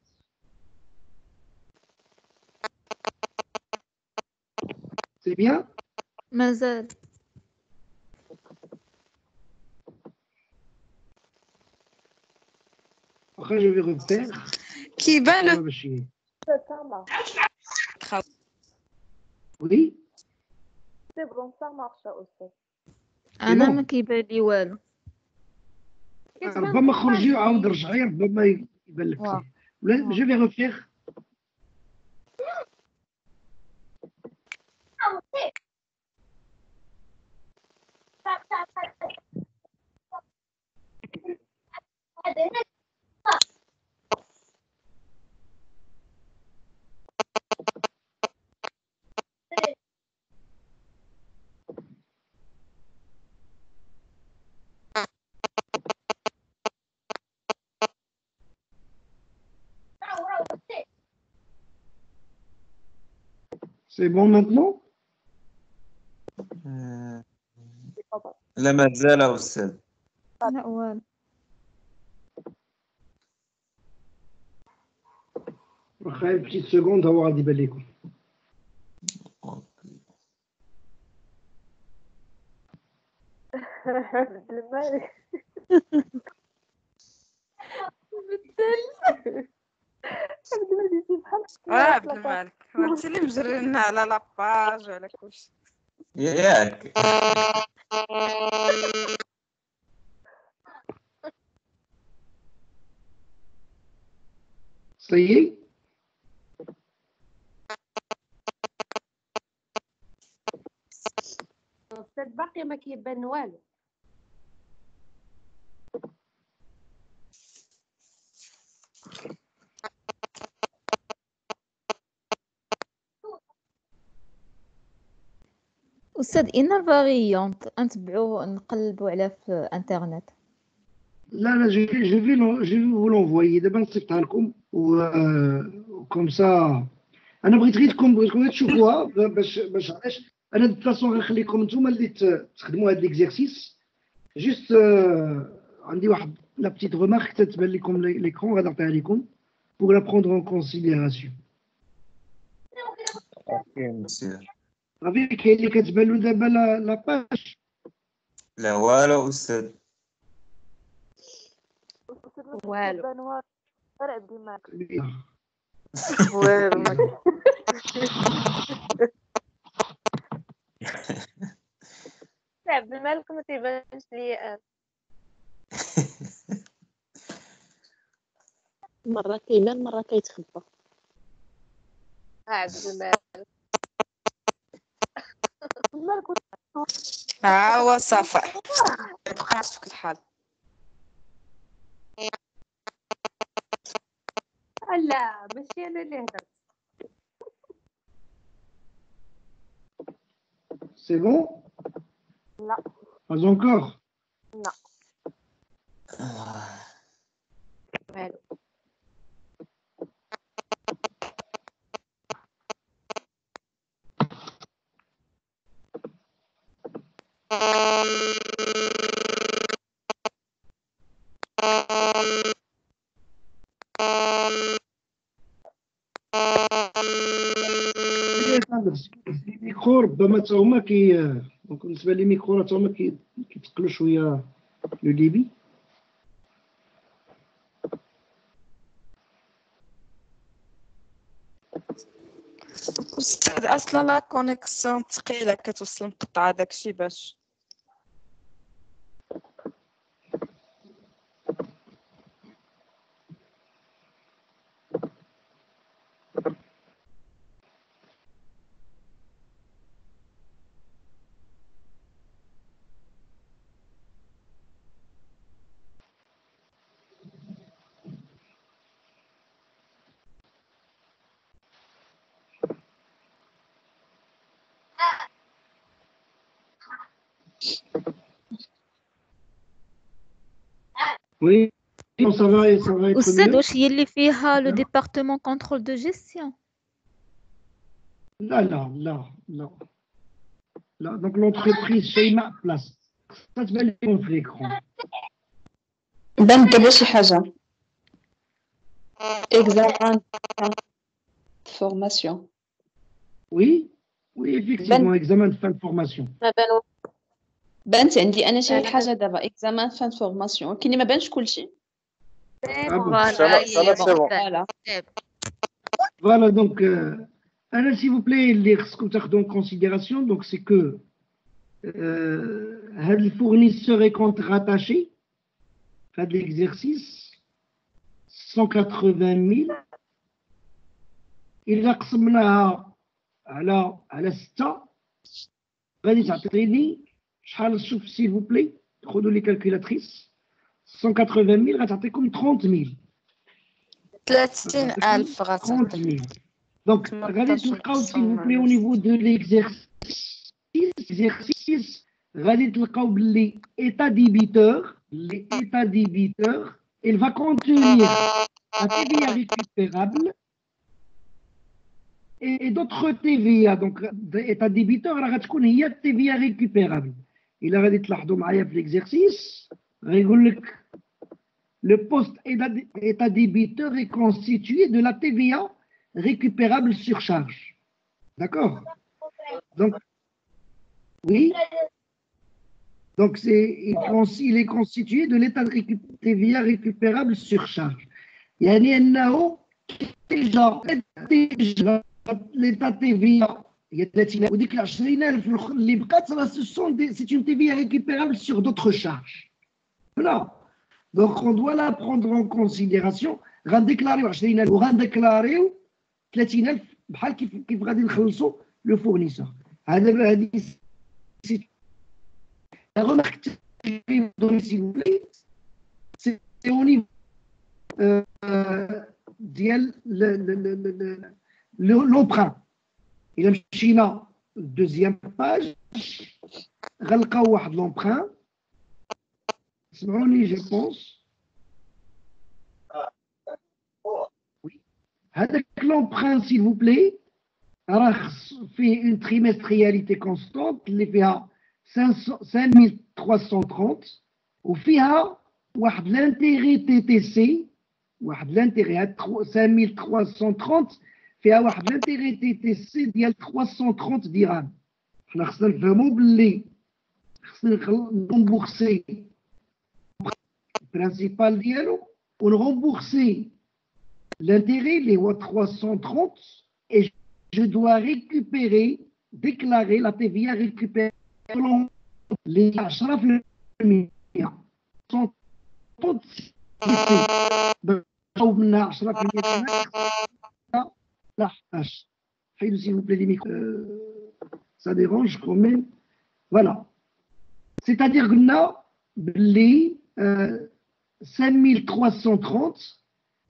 C'est bien?
مازال.
Après, je vais refaire.
كيبان له.
Oui?
سي بون سا مارش أستاذ.
انا
bon.
ما كيبان لي والو.
ربما خرجي وعاود رجعي ربما يبان لك. ولا je vais refaire. C'est bon maintenant?
لا مازال أستاذ.
لا والو.
واخا une petite seconde هو غادي يبان لكم.
عبد الملك. عبد الملك سبحان الله.
عبد الملك انت اللي مجرينا على لاباج وعلى كلشي.
ياك.
Ça y est?
أستاذ باقي ما كيبان والو.
أستاذ إنا فاريونت نتبعو نقلبوا على في انترنت.
لا je vais vous l'envoyer دابا نصيفطها لكم وكم سا انا بغيت غير تكون تشوفوها باش علاش انا دو فاسون غنخليكم نتوما اللي تخدموا هاد ليكزيرسيس جوست عندي واحد لا بتيت ريمارك تتبان لكم ليكرون غنعطيها لكم pour la prendre en considération.
اوكي مسير.
صافي كاين اللي كتبان له دابا لا باج.
لا والو استاذ.
والو.
فرق ديما
والو ما
عبد الملك ما تيبانش ليا انا.
مرة كيبان مرة كيتخبى.
عبد الملك
ها هو صافي مابقاش فيك الحال.
لا ماشي انا اللي هدرت.
C'est bon?
لا
Pas encore?
لا
والو.
الميكرو ربما حتى هما دونك بالنسبه لي ميكرو حتى هما كيتقلوا شويه لو ديبي.
أستاذ أصلا لا كونيكسيون ثقيلة كتوصل مقطعة داكشي باش
Oui, ça va être
أستاذ
mieux.
واش هي اللي فيها لو ديبارتمون كونترول دو جيستيون؟
لا لا لا لا لا دونك لونتربريز شيماء بلاس تتبان لكم في ليكرون.
بان دابا شي حاجة examen formation.
Oui, oui, effectivement, examen de fin de formation.
ما بانوا
بانت عندي انا شي حاجة دابا examen fin de formation ولكن ما بانش كلشي.
Ah bon.
فوالا
سما سي بون.
فوالا.
Voilà, donc, alors, s'il vous plaît, ce que vous avez en considération, donc, c'est que le fournisseur est compte rattaché à l'exercice 180 000. Il va قسمناها على 6 غادي تعطيني شحال. شوف s'il vous plaît خذوا لي كالكولاتريس 180 000 غتعطيكم 30 000.
30,000
30
غتعطي.
000. Donc, غادي تلقاو s'il vous plaît au niveau de l'exercice غادي تلقاو باللي état débiteur il va contenir la TVA récupérable et d'autres TVA. donc état débiteur راه غتكون هي TVA récupérable. إلا غادي تلاحظوا معايا في l'exercice غيقول لك le poste état débiteur est constitué de la TVA récupérable sur charge. D'accord? Donc, oui. Donc, il est constitué de l'état de TVA récupérable sur charge. يعني أنه déjà l'état TVA هي 30,000 وديك 20,000 اللي بقات راه c'est une TVA récupérable sur d'autres charges. Voilà. Donc, on doit la prendre en considération. غنديكلاريو 20,000 وغنديكلاريو 30,000 بحال كيف غادي نخلصوا لو فورنيسور. هذه remarque que je vais vous donner, s'il vous plaît, c'est au niveau ديال l'emprunt. إلا مشينا deuxième page غنلقاو واحد l'emprunt. سمعوني je pense. Oui. هذاك l'emprunt s'il vous plaît راه فيه une trimestrialité constante اللي فيها 5330 وفيها واحد l'intérêt TTC واحد l'intérêt 5330 فيها واحد l'intérêt TTC ديال 330 درهم. حنا خصنا نفهموا باللي خصنا نرمبورسي البرانسيبال ديالو ونرمبورسي l'intérêt اللي هو 330 et je dois récupérer déclarer la TVA récupérée selon les 10% او منها 10% لا حاش حيدوا s'il vous plaît les micros ça dérange quand même voilà c'est-à-dire قلنا باللي 5330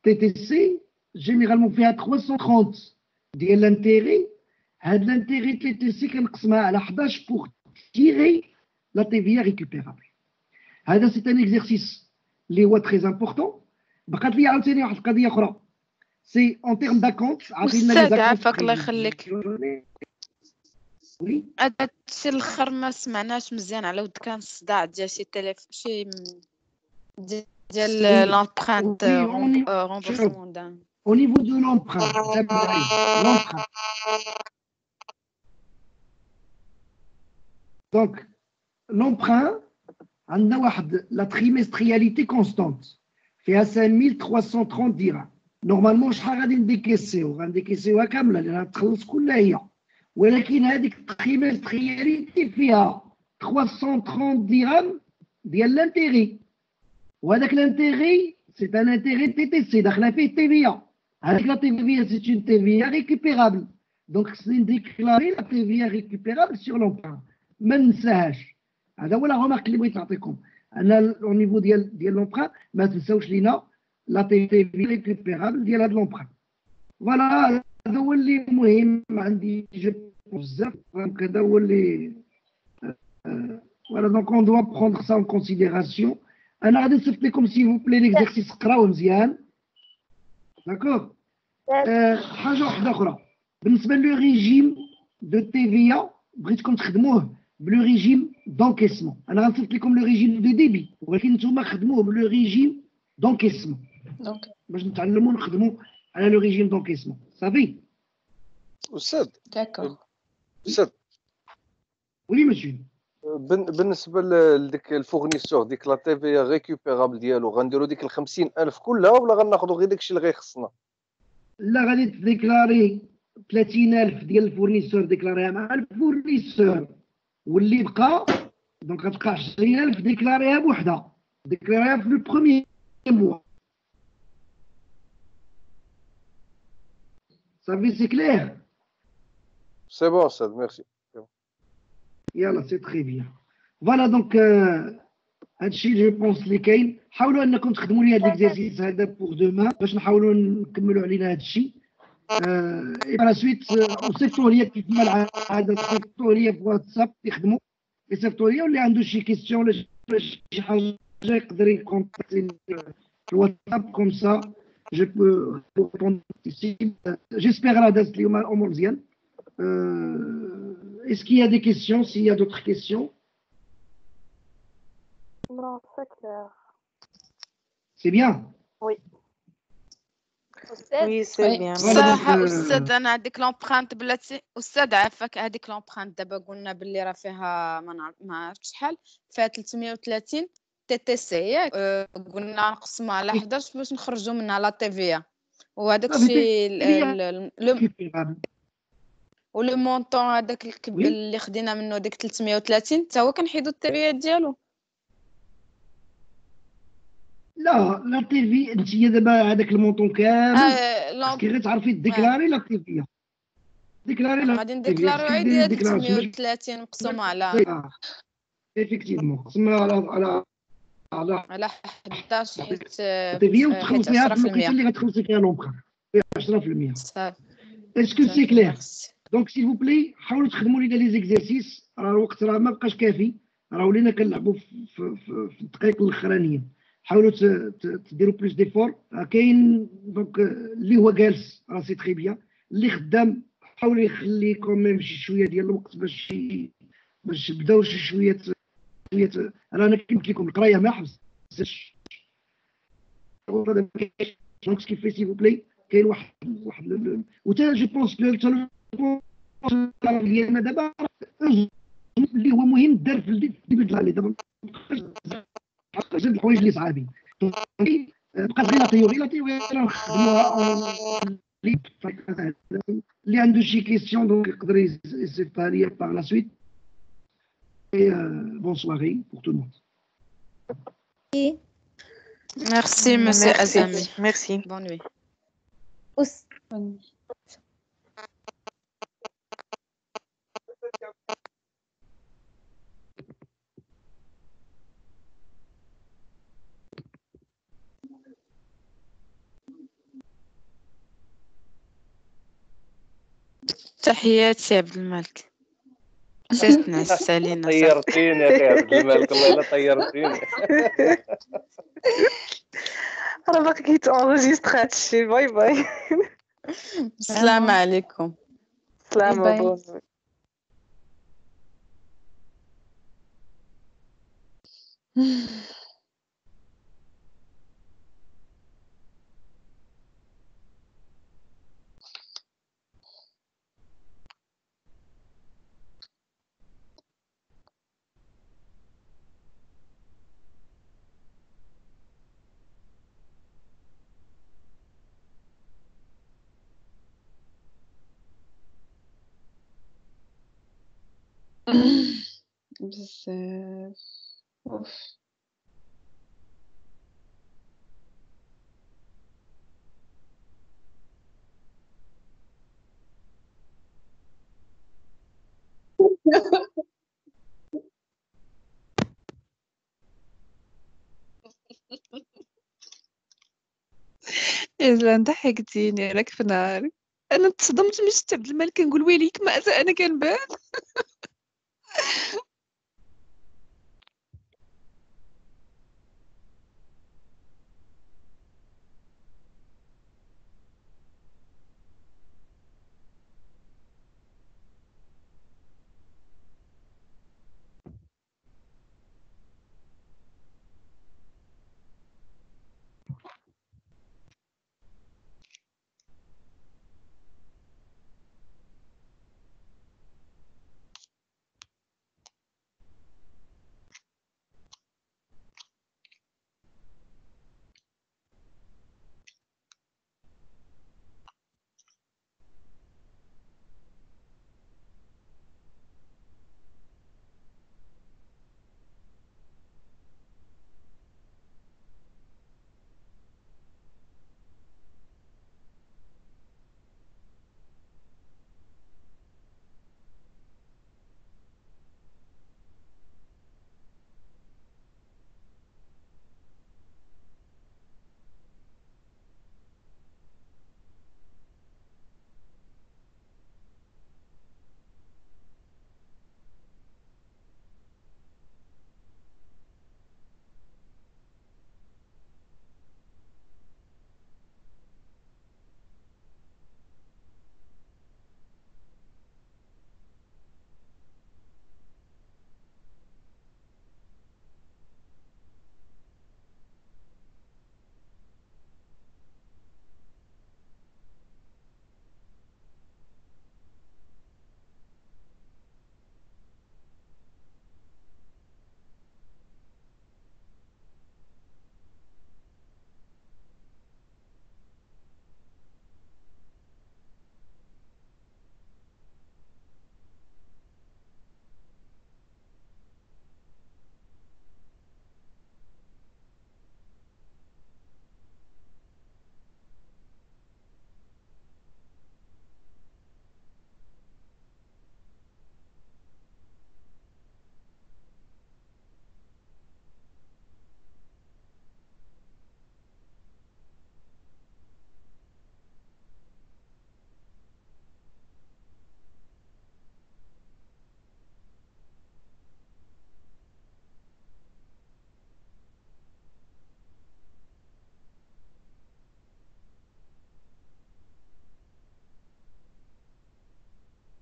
TTC généralement فيها 330 ديال l'intérêt هاد l'intérêt TTC كنقسمها على 11 pour tirer la TVA récupérable. هذا c'est un exercice اللي هو très important. بقات لي عاوتاني واحد القضيه اخرى سي اون تيرم داكونت عطينا لي
أستاذ
داكونت
عافاك الله يخليك.
وي
هادشي الاخر ما سمعناش مزيان على ود كان الصداع ديال شي شي ديال لامبرانت رومبورسمون دان.
au niveau de l'emprunt l'emprunt donc l'emprunt عندنا واحد la trimestrialité constante فيها 5330 درهم. نورمالمون شحال غادي نديكيسيو غنديكيسيوها كامله لان غتخلص كلها هي ولكن هذيك التريمسترياليتي فيها 330 درهم ديال لانتيغي وهذاك لانتيغي سي ان انتيغي تي تي سي داخله فيه تيفيا. هذيك لا تيفيا سي اون تيفيا ريكوبيرابل دونك خصني نديكلاري لا تيفيا ريكوبيرابل سور لومبران ما ننساهاش. هذا هو لا رومارك اللي بغيت نعطيكم انا او نيفو ديال لومبران ما تنساوش لينا لا تيفي ريكوبيرابل ديال هاد لومبران. فوالا هذا هو اللي مهم عندي بزاف دونك هذا هو اللي فوالا دونك اون دوا بروندر سا اون كونسيديراسيون. انا غادي نصيفط لكم سي فو بلي ليكزارسيس قراوه مزيان داكوغ. حاجه واحده اخرى بالنسبه لو ريجيم دو تيفيا بغيتكم تخدموه بلو ريجيم دونكيسمون. انا غنصيفط لكم لو ريجيم دو ديبي ولكن نتوما خدموه بلو ريجيم دونكيسمون باش نتعلموا نخدموا على لو ريجيم دونكيسمون صافي.
استاذ
داكوغ.
استاذ
وي مسيو
بالنسبه لديك الفورنيسور ديك لا تي في ريكوبيرابل ديالو غنديروا ديك ال 50000 كلها ولا غناخذوا غير داكشي اللي غيخصنا؟
لا غادي تديكلاري 30000 ديال الفورنيسور ديكلاريها مع الفورنيسور واللي بقى دونك غتبقى 20000 ديكلاريها بوحدها ديكلاريها في لو بروميير موا صافي سي كلير.
سي بون استاذ ميرسي.
يلا سي تري بيان فوالا دونك هادشي جو بونس اللي كاين. حاولوا انكم تخدموا لي هاد ليكزارسيس هذا بوغ دومان باش نحاولوا نكملوا علينا هادشي. اي بلا سويت صيفطوا لي كيف ما العاده صيفطوا لي في واتساب يخدموا يصيفطوا لي واللي عنده شي كيستيون ولا شي حاجه يقدر يكونتاكتي في الواتساب كوم سا جو بو ريبوندر ici. J'espère راه دازت اليوم الامور مزيان. Est-ce qu'il y a des questions? S'il y a d'autres questions?
Non, c'est clair.
C'est bien.
Oui.
وي سي بيان.
صح استاذ انا هذيك لومبرانت بلاتي استاذ عافاك هذيك لومبرانت دابا قلنا باللي راه فيها ما عرفتش شحال فيها 330 تي تي سي ياك قلنا نقسمها على 11 باش نخرجوا منها لا تي في وهذاك الشيء ولو مونطون هذاك اللي خدينا منه ديك 330 حتى هو كنحيدوا التي ديالو.
لا تي في انت دابا هذاك المونطون كامل كي غير تعرفي ديكلاري لا تي في ديكلاري لا
غادي نديكلاريو عيد 330 مقسومه على
ايفيكتيفمون تسمى على
على 11 حيت
تيفيا
حيت
وتخلصيها في الوقيته
10%.
اللي غتخلصي فيها لومبران 10%.
صافي
اسكو سي
صافي
كلير؟
ميرسي.
دونك سيل فو بلي حاولوا تخدموا لينا لي زيكزارسيس، راه الوقت راه ما بقاش كافي، راه ولينا كنلعبوا في الدقائق الاخرانيين. حاولوا تديروا بلوس ديفور. كاين دونك اللي هو جالس راه سي تري بيان، اللي خدام حاول يخلي كوميم شي شويه ديال الوقت باش بداو شي شويه. انا كنت لكم القرايه ما حبستش. دونك سكي في سي فو بلي كاين واحد وتا جو بونس ديالنا دابا اللي هو مهم دار في الديبي ديال لي دابا زاد الحوايج اللي صعابين. بقات غير لا تيوري نخدموها اللي عنده شي كيسيون دونك يقدر يسيبها ليا باغ لا سويت. بون سواري بور تو الموند.
ميرسي مسيو أزامي.
ميرسي.
بون نوي.
أس
تحياتي عبد الملك. نسيت نعس علينا صافي.
طيرتيني يا اخي عبد الملك، والله الا طيرتيني.
راه باقي كيتونجستر هادشي. باي باي.
السلام عليكم.
سلام
باي.
بون.
بزاف. اوف.
إلا ضحكتيني راك في نارك. انا تصدمت من شفت عبد الملك كنقول ويليك ما انا كنبان.